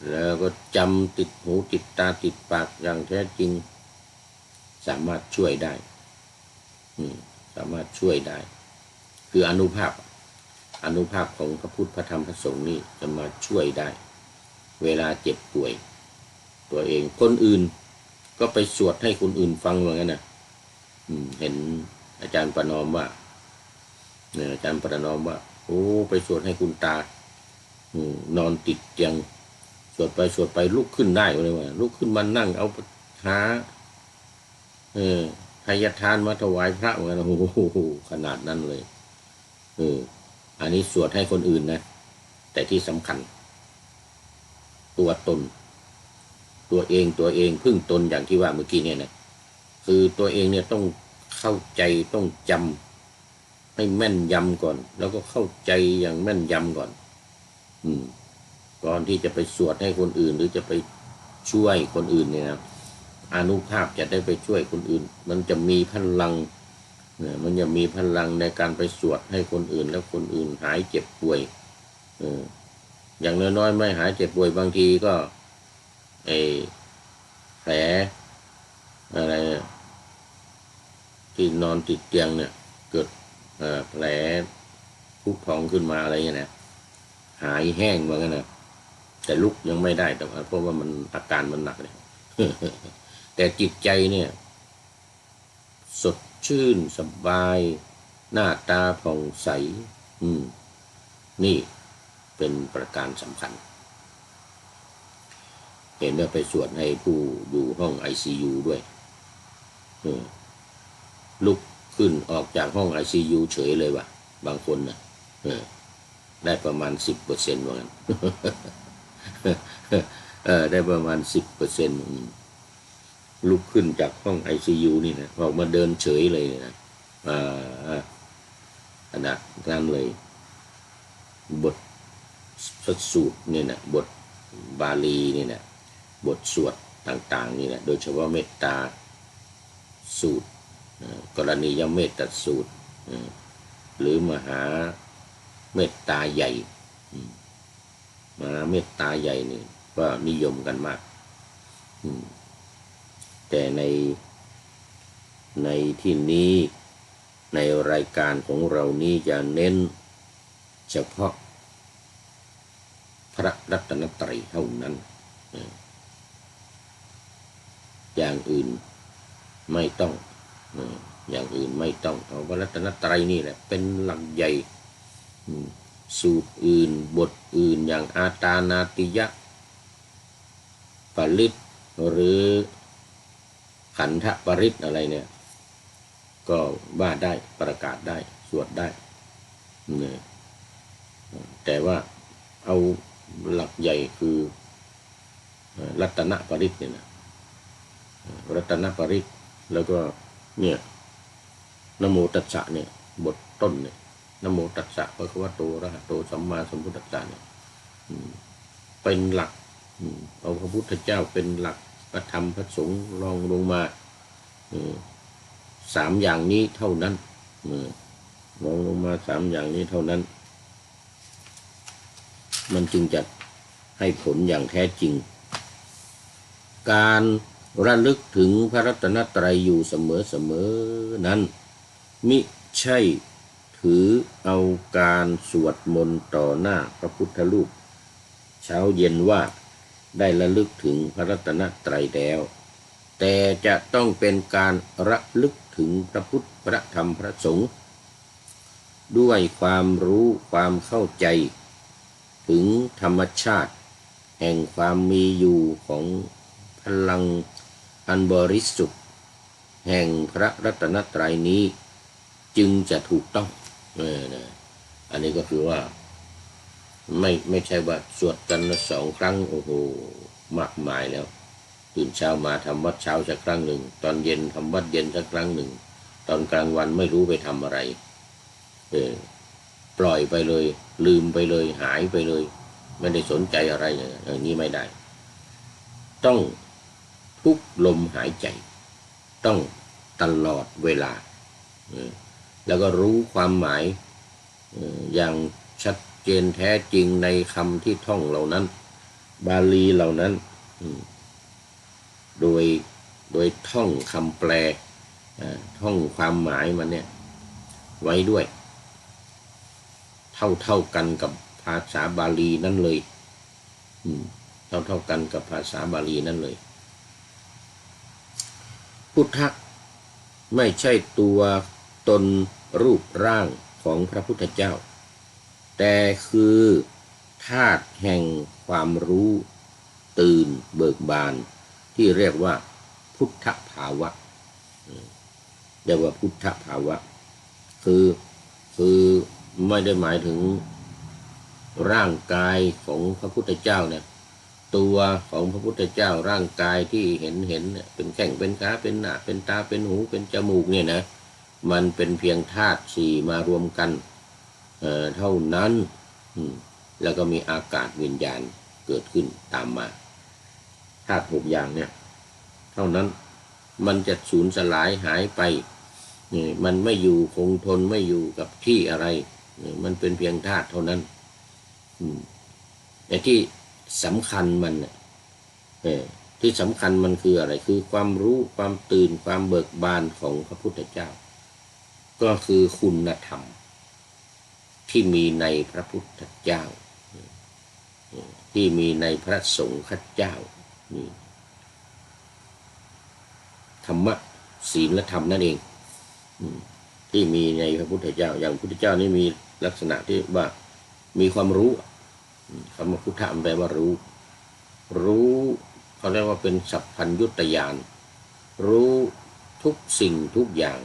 แล้วก็จำติดหูติดตาติดปากอย่างแท้จริงสามารถช่วยได้สามารถช่วยได้คืออานุภาพของพระพุทธพระธรรมพระสงฆ์นี่จะมาช่วยได้เวลาเจ็บป่วยตัวเองคนอื่นก็ไปสวดให้คนอื่นฟังว่างั้นนะเห็นอาจารย์ประนอมว่าอาจารย์ประนอมว่าโอ้ไปสวดให้คุณตานอนติดเตียงสวดไปลุกขึ้นได้เลยว่าลุกขึ้นมานั่งเอาหาทายทานมาถวายพระว่างั้นโอ้โหขนาดนั้นเลยอันนี้สวดให้คนอื่นนะแต่ที่สำคัญตัวตนตัวเองพึ่งตนอย่างที่ว่าเมื่อกี้เนี่ยนะคือตัวเองเนี่ยต้องเข้าใจต้องจำให้แม่นยำก่อนแล้วก็เข้าใจอย่างแม่นยำก่อนก่อนที่จะไปสวดให้คนอื่นหรือจะไปช่วยคนอื่นเนี่ยนะอานุภาพจะได้ไปช่วยคนอื่นมันจะมีพลังมันจะมีพลังในการไปสวดให้คนอื่นแล้วคนอื่นหายเจ็บป่วยอย่างน้อยๆไม่หายเจ็บป่วยบางทีก็แผลอะไรที่นอนติดเตียงเนี่ยเกิดแผลพุพองขึ้นมาอะไรเงี้ยนะหายแห้งเหมือนกันนะแต่ลุกยังไม่ได้แต่เพราะว่ามันอาการมันหนักเลย แต่จิตใจเนี่ยสดชื่นสบายหน้าตาผ่องใสนี่เป็นประการสำคัญเห็นว่าไปสวดให้ผู้อยู่ห้อง ICU ด้วยลุกขึ้นออกจากห้อง ICU เฉยเลยว่ะบางคนนะได้ประมาณ 10% ว่างั้น ได้ประมาณ 10%ลุกขึ้นจากห้อง ICU นี่นะออกมาเดินเฉยเลยนะขนาดนั้นเลยบทสูตรเนี่ยนะบทบาลีเนี่ยนะบทสวดต่างๆนี่นะโดยเฉพาะเมตตาสูตรกรณียเมตตาสูตรหรือมหาเมตตาใหญ่มหาเมตตาใหญ่นี่ก็นิยมกันมากแต่ในที่นี้ในรายการของเรานี้จะเน้นเฉพาะพระรัตนตรัยเท่านั้นอย่างอื่นไม่ต้องอย่างอื่นไม่ต้องเอาพระรัตนตรัยนี่แหละเป็นหลักใหญ่สูตรอื่นบทอื่นอย่างอาตานาติยะปริตหรือขันธปริตอะไรเนี่ยก็ว่าได้ประกาศได้สวดได้แต่ว่าเอาหลักใหญ่คือรัตนปริตเนี่ยนะรัตนปริตแล้วก็เนี่ยนะโมตัสสะเนี่ยบทต้นเนี่ยนะโมตัสสะภะคะวะโตอะระหะโตสัมมาสัมพุทธัสสะเนี่ยเป็นหลักเอาพระพุทธเจ้าเป็นหลักพระธรรมพระสงฆ์รองลงมา3 อย่างนี้เท่านั้นรองลงมา3 อย่างนี้เท่านั้นมันจึงจะให้ผลอย่างแท้จริงการระลึกถึงพระรัตนตรัยอยู่เสมอนั้นมิ ใช่ถือเอาการสวดมนต์ต่อหน้าพระพุทธรูปเช้าเย็นว่าได้ระลึกถึงพระรัตนตรัยแล้วแต่จะต้องเป็นการระลึกถึงพระพุทธพระธรรมพระสงฆ์ด้วยความรู้ความเข้าใจถึงธรรมชาติแห่งความมีอยู่ของพลังอันบริสุทธิ์แห่งพระรัตนตรัยนี้จึงจะถูกต้องอันนี้ก็คือว่าไม่ใช่ว่าสวดกัน2 ครั้งโอ้โหมากมายแล้วตื่นเช้ามาทำวัดเช้าสักครั้งหนึ่งตอนเย็นทำวัดเย็นสักครั้งหนึ่งตอนกลางวันไม่รู้ไปทำอะไรปล่อยไปเลยลืมไปเลยหายไปเลยไม่ได้สนใจอะไรอย่างนี้ไม่ได้ต้องทุกลมหายใจต้องตลอดเวลาแล้วก็รู้ความหมายอย่างชัดเจนแท้จริงในคำที่ท่องเหล่านั้นบาลีเหล่านั้นโดยท่องคำแปลท่องความหมายมันเนี่ยไว้ด้วยเท่ากันกับภาษาบาลีนั่นเลยเท่ากันกับภาษาบาลีนั่นเลยพุทธะไม่ใช่ตัวตนรูปร่างของพระพุทธเจ้าแต่คือธาตุแห่งความรู้ตื่นเบิกบานที่เรียกว่าพุทธภาวะเรียกว่าพุทธภาวะคือไม่ได้หมายถึงร่างกายของพระพุทธเจ้าเนี่ยตัวของพระพุทธเจ้าร่างกายที่เห็นเนี่ยเป็นแข้งเป็นขาเป็นหน้าเป็นตาเป็นหูเป็นจมูกเนี่ยนะมันเป็นเพียงธาตุ4มารวมกันเท่านั้นแล้วก็มีอากาศวิญญาณเกิดขึ้นตามมาธาตุ6อย่างเนี่ยเท่านั้นมันจะสูญสลายหายไปมันไม่อยู่คงทนไม่อยู่กับที่อะไรมันเป็นเพียงธาตุเท่านั้นแต่ที่สำคัญมันที่สำคัญมันคืออะไรคือความรู้ความตื่นความเบิกบานของพระพุทธเจ้าก็คือคุณธรรมที่มีในพระพุทธเจ้าที่มีในพระสงฆ์เจ้านี่ธรรมะศีลและธรรมนั่นเองที่มีในพระพุทธเจ้าอย่างพระพุทธเจ้านี่มีลักษณะที่ว่ามีความรู้คำว่าพุทธะแปลว่ารู้เขาเรียกว่าเป็นสัพพัญญุตญาณรู้ทุกสิ่งทุกอย่าง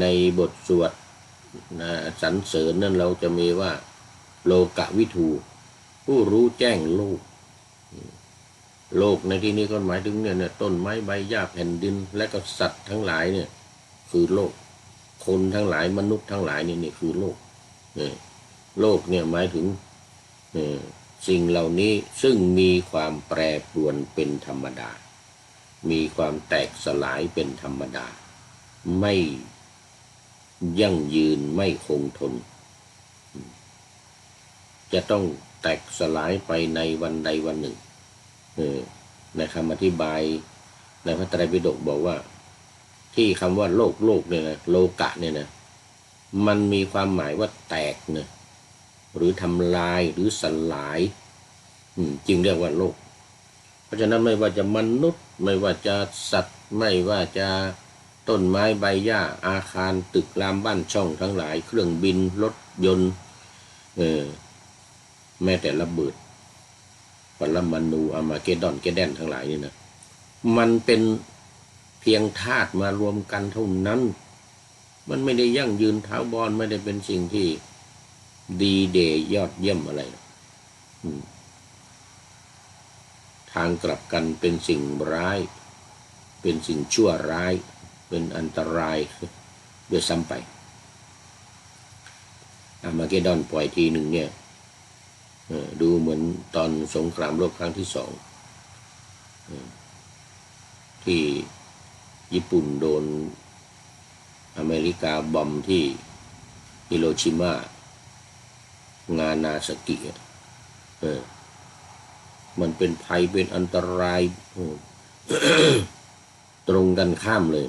ในบทสวดสรรเสริญนั้นเราจะมีว่าโลกวิทูผู้รู้แจ้งโลกในที่นี้ก็หมายถึงเนี่ยต้นไม้ใบหญ้าแผ่นดินและก็สัตว์ทั้งหลายเนี่ยคือโลกคนทั้งหลายมนุษย์ทั้งหลายนี่คือโลกโลกเนี่ยหมายถึงสิ่งเหล่านี้ซึ่งมีความแปรปรวนเป็นธรรมดามีความแตกสลายเป็นธรรมดาไม่ยั่งยืนไม่คงทนจะต้องแตกสลายไปในวันใดวันหนึ่งในคำอธิบายในพระไตรปิฎกบอกว่าที่คำว่าโลกเนี่ยนะโลกะเนี่ยนะมันมีความหมายว่าแตกเนี่ยหรือทำลายหรือสลายจึงเรียกว่าโลกเพราะฉะนั้นไม่ว่าจะมนุษย์ไม่ว่าจะสัตว์ไม่ว่าจะต้นไม้ใบหญ้าอาคารตึกรามบ้านช่องทั้งหลายเครื่องบินรถยนต์แม้แต่ระเบิดปรมาณูอาร์มาเกดดอนแกดแดนทั้งหลายนี่นะมันเป็นเพียงธาตุมารวมกันเท่านั้นมันไม่ได้ยั่งยืนถาวรไม่ได้เป็นสิ่งที่ดีเด่ยอดเยี่ยมอะไรทางกลับกันเป็นสิ่งร้ายเป็นสิ่งชั่วร้ายเป็นอันตรายด้วยซ้ำไปอาร์มาเกดดอนปล่อยทีหนึ่งเนี่ยดูเหมือนตอนสงครามโลกครั้งที่2ที่ญี่ปุ่นโดนอเมริกาบอมที่ฮิโรชิมางานาซากิมันเป็นภัยเป็นอันตราย ตรงกันข้ามเลย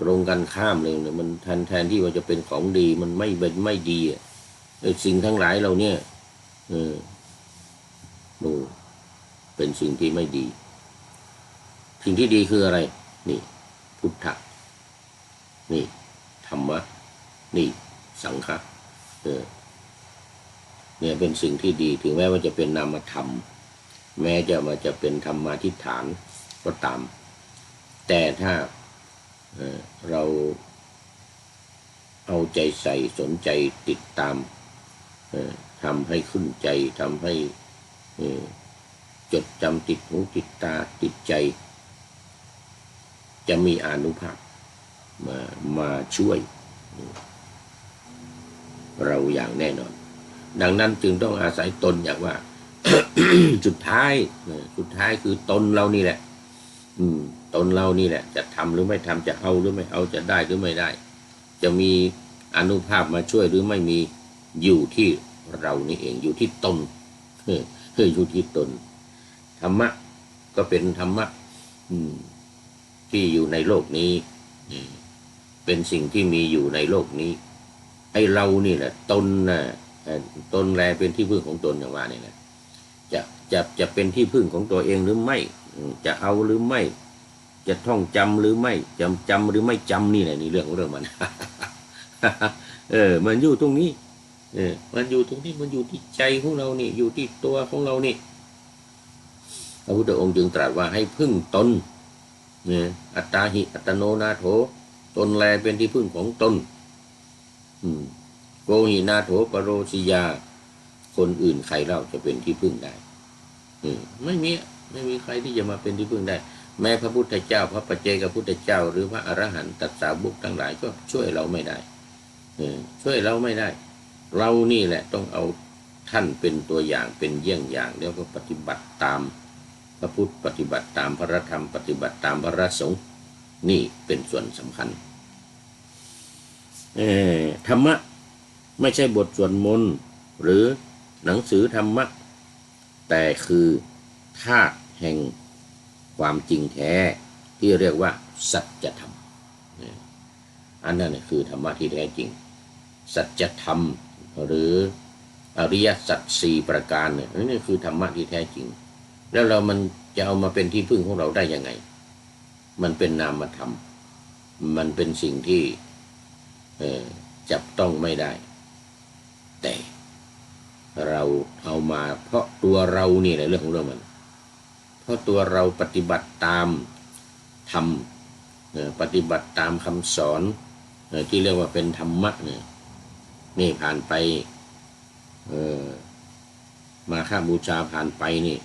ตรงกันข้ามเลยเนี่ยมันแทนที่ว่าจะเป็นของดีมันไม่ดีอ่ะสิ่งทั้งหลายเราเนี่ยดูเป็นสิ่งที่ไม่ดีสิ่งที่ดีคืออะไรนี่พุทธะนี่ธรรมะนี่สังฆะเนี่ยเป็นสิ่งที่ดีถึงแม้ว่าจะเป็นนามธรรมแม้จะเป็นธรรมาธิฐานก็ตามแต่ถ้าเราเอาใจใส่สนใจติดตามทำให้ขึ้นใจทำให้จดจำติดหูติดตาติดใจจะมีอานุภาพมาช่วยเราอย่างแน่นอนดังนั้นจึงต้องอาศัยตนอย่างว่า สุดท้ายคือตนเรานี่แหละตนเรานี่แหละจะทำหรือไม่ทำจะเอาหรือไม่เอาจะได้หรือไม่ได้จะมีอานุภาพมาช่วยหรือไม่มีอยู่ที่เรานี่เองอยู่ที่ตนอยู่ที่ตนธรรมะก็เป็นธรรมะที่อยู่ในโลกนี้เป็นสิ่งที่มีอยู่ในโลกนี้ไอ้เรานี่แหละตนน่ะตนแลเป็นที่พึ่งของตนอย่างว่านี่แหละจะเป็นที่พึ่งของตัวเองหรือไม่จะเอาหรือไม่จะท่องจำหรือไม่จำหรือไม่จำนี่แหละนี่เรื่องของมัน มันอยู่ตรงนี้มันอยู่ตรงนี้มันอยู่ที่ใจของเรานี่อยู่ที่ตัวของเรานี่พระพุทธองค์จึงตรัสว่าให้พึ่งตนอัตตาหิอัตโนนาโถตนแลเป็นที่พึ่งของตนโกหินาโถปโรสิยาคนอื่นใครเล่าจะเป็นที่พึ่งได้ไม่มีใครที่จะมาเป็นที่พึ่งได้แม้พระพุทธเจ้าพระปัจเจกพุทธเจ้าหรือพระอรหันตสาวกทั้งหลายก็ช่วยเราไม่ได้ช่วยเราไม่ได้เรานี่แหละต้องเอาท่านเป็นตัวอย่างเป็นเยี่ยงอย่างแล้วก็ปฏิบัติตามพระพุทธปฏิบัติตามพระธรรมปฏิบัติตามพระสงฆ์นี่เป็นส่วนสำคัญธรรมะไม่ใช่บทสวดมนต์หรือหนังสือธรรมะแต่คือธาตุแห่งความจริงแท้ที่เรียกว่าสัจธรรมอันนั้นคือธรรมะที่แท้จริงสัจธรรมหรืออริยสัจสี่ประการเนี่ยนี่คือธรรมะที่แท้จริงแล้วมันจะเอามาเป็นที่พึ่งของเราได้ยังไงมันเป็นนามธรรมมันเป็นสิ่งที่จับต้องไม่ได้แต่เราเอามาเพราะตัวเรานี่แหละเรื่องของเรื่องมันเพราะตัวเราปฏิบัติตามธรรมปฏิบัติตามคำสอนที่เรียกว่าเป็นธรรมะนี่ผ่านไปมาฆบูชาผ่านไปนี่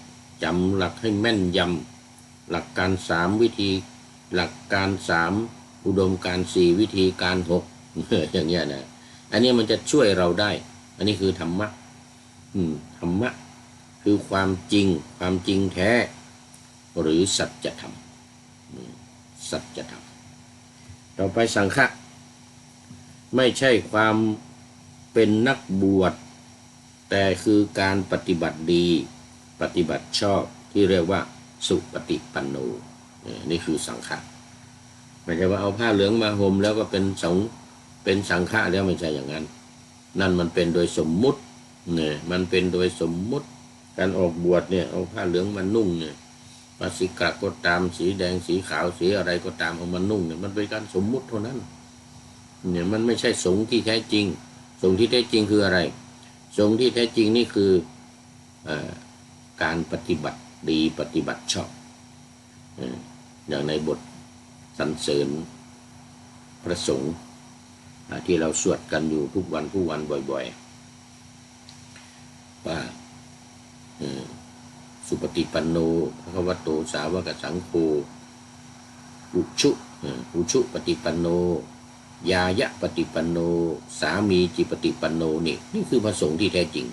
จำหลักให้แม่นยำหลักการ3วิธีหลักการ3อุดมการณ์4วิธีการ6อย่างเงี้ยนะอันนี้มันจะช่วยเราได้อันนี้คือธรรมะธรรมะคือความจริงแท้หรือสัจธรรมสัจธรรมต่อไปสังฆะไม่ใช่ความเป็นนักบวชแต่คือการปฏิบัติดีปฏิบัติชอบที่เรียกว่าสุปฏิปันโนนี่คือสังฆะไม่ใช่ว่าเอาผ้าเหลืองมาห่มแล้วก็เป็นสังฆะแล้วไม่ใช่อย่างนั้นนั่นมันเป็นโดยสมมุติเนี่ยมันเป็นโดยสมมุติการออกบวชเนี่ยเอาผ้าเหลืองมานุ่งเนี่ยปาสิกะก็ตามสีแดงสีขาวสีอะไรก็ตามเอามานุ่งเนี่ยมันเป็นการสมมุติเท่านั้นเนี่ยมันไม่ใช่สงฆ์ที่แท้จริงสงฆ์ที่แท้จริงคืออะไรสงฆ์ที่แท้จริงนี่คือการปฏิบัติดีปฏิบัติชอบอย่างในบทสรรเสริญพระสงฆ์ที่เราสวดกันอยู่ทุกวันบ่อยๆว่าสุปฏิปันโนภควโตสาวกสังโฆอุชุปฏิปันโนยายะปฏิปันโนสามีจิปฏิปันโนนี่คือพระสงฆ์ที่แท้จริง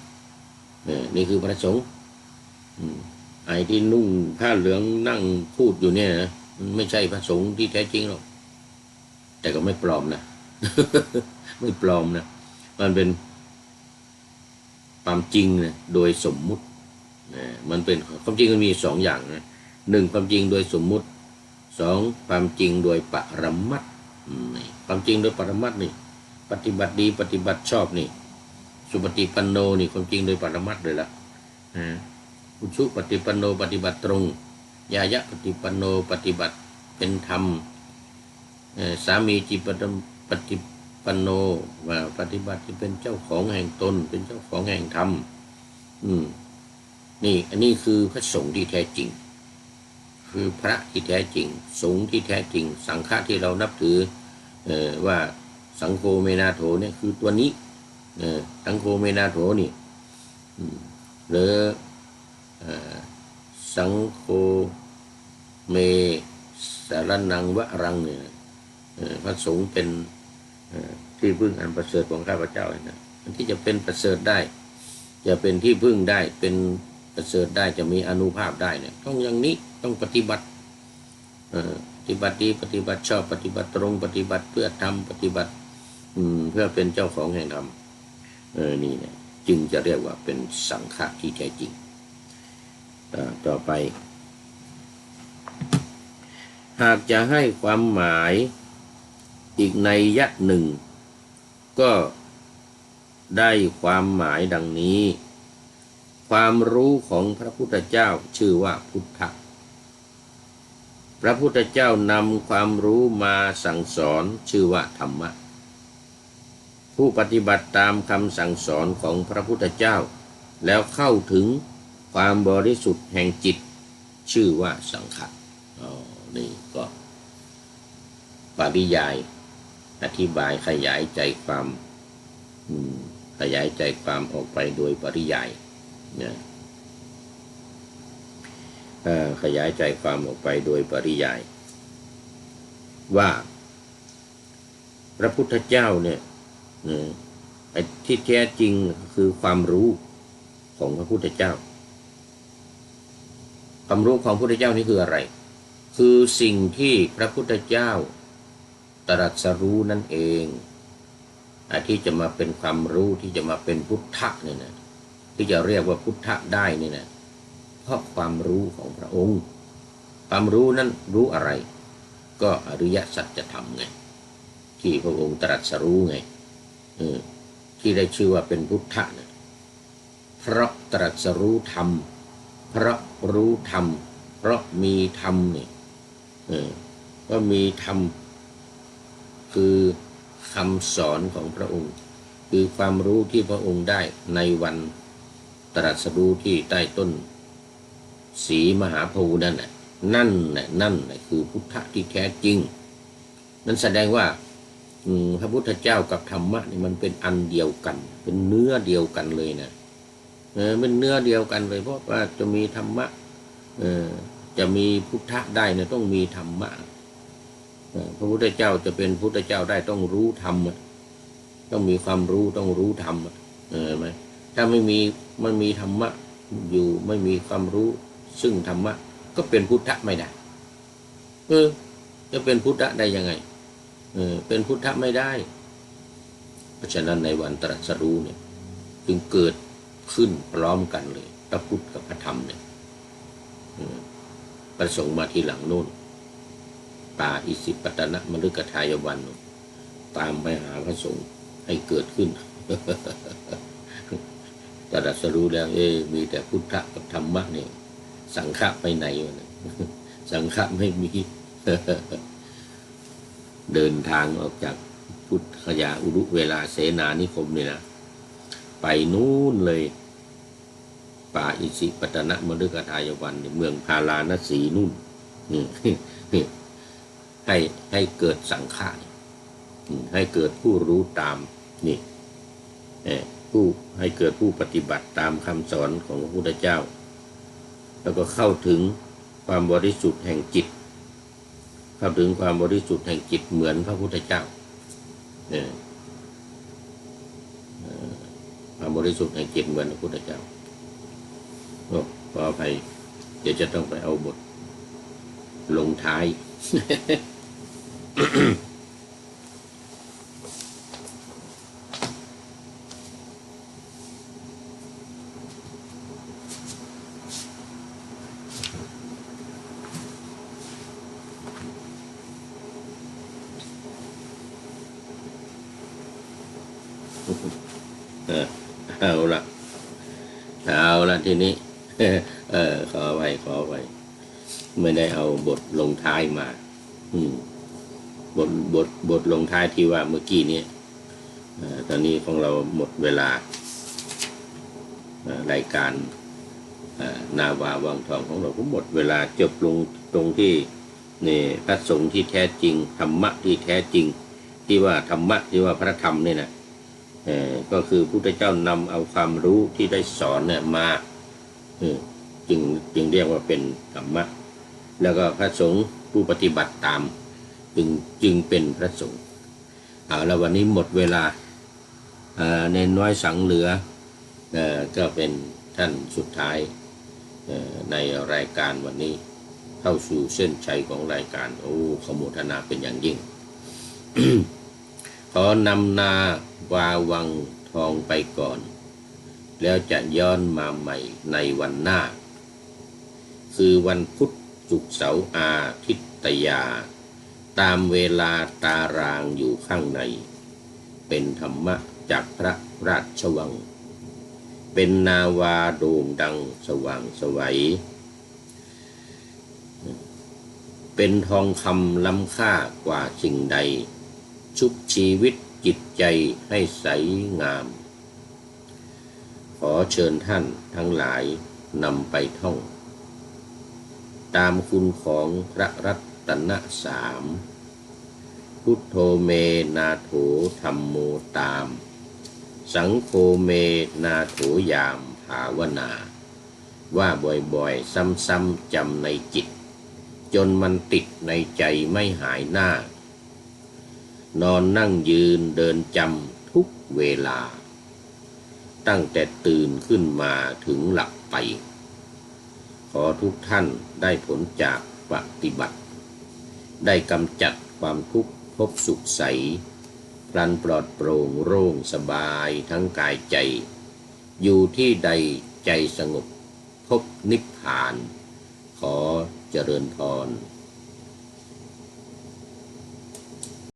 นี่คือพระสงฆ์ไอ้ที่นุ่งผ้าเหลืองนั่งพูดอยู่เนี่ยนะมันไม่ใช่พระสงฆ์ที่แท้จริงหรอกแต่ก็ไม่ปลอมนะไม่ปลอมนะมันเป็นความจริงนะโดยสมมุติมันเป็นความจริงมันมี2อย่างนะ1ความจริงโดยสมมุติ2ความจริงโดยปรมัตถ์ นี่ความจริงโดยปรมัตถ์นี่ปฏิบัติดีปฏิบัติชอบนี่สุปฏิปันโนนี่ความจริงโดยปรมัตถ์เลยล่ะอุชุปฏิปันโนปฏิบัติตรงยายะปฏิปันโนปฏิบัติเป็นธรรมสามีจิปฏิปันโนว่าปฏิบัติที่เป็นเจ้าของแห่งตนเป็นเจ้าของแห่งธรรมนี่อันนี้คือพระสงฆ์ที่แท้จริงคือพระที่แท้จริงสงฆ์ที่แท้จริงสังฆะที่เรานับถือว่าสังโฆเมนาโถเนี่ยคือตัวนี้สังโฆเมนาโถนี่หรือสังโฆเมสารนังวะรังเนี่ยพระสงฆ์เป็นที่พึ่งอันประเสริฐของข้าพเจ้านะที่จะเป็นประเสริฐได้จะเป็นที่พึ่งได้เป็นประเสริฐได้จะมีอานุภาพได้เนี่ยต้องอย่างนี้ต้องปฏิบัติปฏิบัติดีปฏิบัติชอบปฏิบัติตรงปฏิบัติเพื่อทำปฏิบัติเพื่อเป็นเจ้าของแห่งธรรมนี่เนี่ยจึงจะเรียกว่าเป็นสังฆะที่แท้จริงต่อไปหากจะให้ความหมายอีกนัยยะหนึ่งก็ได้ความหมายดังนี้ความรู้ของพระพุทธเจ้าชื่อว่าพุทธะพระพุทธเจ้านำความรู้มาสั่งสอนชื่อว่าธรรมะผู้ปฏิบัติตามคำสั่งสอนของพระพุทธเจ้าแล้วเข้าถึงความบริสุทธิ์แห่งจิตชื่อว่าสังฆะนี่ก็ปริยายอธิบายขยายใจความขยายใจความออกไปโดยปริยายเนี่ยขยายใจความออกไปโดยปริยายว่าพระพุทธเจ้าเนี่ยที่แท้จริงคือความรู้ของพระพุทธเจ้าความรู้ของพระพุทธเจ้านี่คืออะไรคือสิ่งที่พระพุทธเจ้าตรัสรู้นั่นเองที่จะมาเป็นความรู้ที่จะมาเป็นพุทธะเนี่ยนะที่จะเรียกว่าพุทธะได้นี่นะเพราะความรู้ของพระองค์ความรู้นั้นรู้อะไรก็อริยสัจธรรมไงที่พระองค์ตรัสรู้ไงที่ได้ชื่อว่าเป็นพุทธะเนี่ยเพราะตรัสรู้ธรรมเพราะรู้ธรรมเพราะมีธรรมเนี่ยก็มีธรรมคือคำสอนของพระองค์คือความรู้ที่พระองค์ได้ในวันตรัสรู้ที่ใต้ต้นศรีมหาโพธิ์นั่นนั่นคือพุทธะที่แท้จริงนั่นแสดงว่าพระพุทธเจ้ากับธรรมะนี่มันเป็นอันเดียวกันเป็นเนื้อเดียวกันเลยนะเป็นเนื้อเดียวกันเลยเพราะว่าจะมีธรรมะจะมีพุทธะได้เนี่ยต้องมีธรรมะพระพุทธเจ้าจะเป็นพุทธเจ้าได้ต้องรู้ธรรมต้องมีความรู้ต้องรู้ธรรมไหมถ้าไม่มีธรรมะอยู่ไม่มีความรู้ซึ่งธรรมะก็เป็นพุทธะไม่ได้จะเป็นพุทธะได้ยังไงเป็นพุทธะไม่ได้เพราะฉะนั้นในวันตรัสรู้เนี่ยจึงเกิดขึ้นพร้อมกันเลยพระพุทธกับพระธรรมเนี่ยประสงค์มาทีหลังโน่นป่าอิสิปตนมฤคทายวันตามไปหาพระสงฆ์ให้เกิดขึ้นตรัสรู้แล้วมีแต่พุทธะกับธรรมะเนี่ยสังฆะไปไหนวะเนี่ยสังฆะไม่มี เดินทางออกจากพุทธยาอุรุเวลาเสนานิคมเนี่ยนะไปนู่นเลยป่าอิสิปตนมฤคทายวันเมืองพาราณสีนู่นให้เกิดสังฆะให้เกิดผู้รู้ตามนี่ผู้ให้เกิดผู้ปฏิบัติตามคำสอนของพระพุทธเจ้าแล้วก็เข้าถึงความบริสุทธิ์แห่งจิตเข้าถึงความบริสุทธิ์แห่งจิตเหมือนพระพุทธเจ้าความบริสุทธิ์แห่งจิตเหมือนพระพุทธเจ้าขออภัยเดี๋ยวจะต้องไปเอาบทลงท้าย เออเอาละเอาละทีนี้ขอไว้ไม่ได้เอาบทลงท้ายมา อืมบทลงท้ายที่ว่าเมื่อกี้นี้ตอนนี้ของเราหมดเวลารายการนาวาวังทองของเราก็หมดเวลาจบลงตรงที่นี่พระสงฆ์ที่แท้จริงธรรมะที่แท้จริงที่ว่าธรรมะที่ว่าพระธรรมเนี่ยนะก็คือพุทธเจ้านำเอาความรู้ที่ได้สอนเนี่ยมาจึงเรียกว่าเป็นธรรมะแล้วก็พระสงฆ์ผู้ปฏิบัติตามจึงเป็นพระสงฆ์เอาแล้ววันนี้หมดเวลาเนนน้อยสังเหลือก็เป็นท่านสุดท้ายในรายการวันนี้เข้าสู่เส้นชัยของรายการโอ้ขโมทนาเป็นอย่างยิ่ง ขอนำนาวาวังทองไปก่อนแล้วจะย้อนมาใหม่ในวันหน้าคือวันพุธศุกร์เสาร์อาทิตยาตามเวลาตารางอยู่ข้างในเป็นธรรมะจากพระราชวังเป็นนาวาโด่งดังสว่างไสวเป็นทองคำล้ำค่ากว่าสิ่งใดชุบชีวิตจิตใจให้ใสงามขอเชิญท่านทั้งหลายนำไปท่องตามคุณของพระรัตนสามพุทโธเมนาโถธัมโมตามสังโฆเมนาโถยามภาวนาว่าบ่อยๆซ้ำๆจำในจิตจนมันติดในใจไม่หายหน้านอนนั่งยืนเดินจำทุกเวลาตั้งแต่ตื่นขึ้นมาถึงหลับไปขอทุกท่านได้ผลจากปฏิบัติได้กำจัดความทุกข์พบสุขใสพลันปลอดโปร่งโล่งสบายทั้งกายใจอยู่ที่ใดใจสงบพบนิพพานขอเจริญพร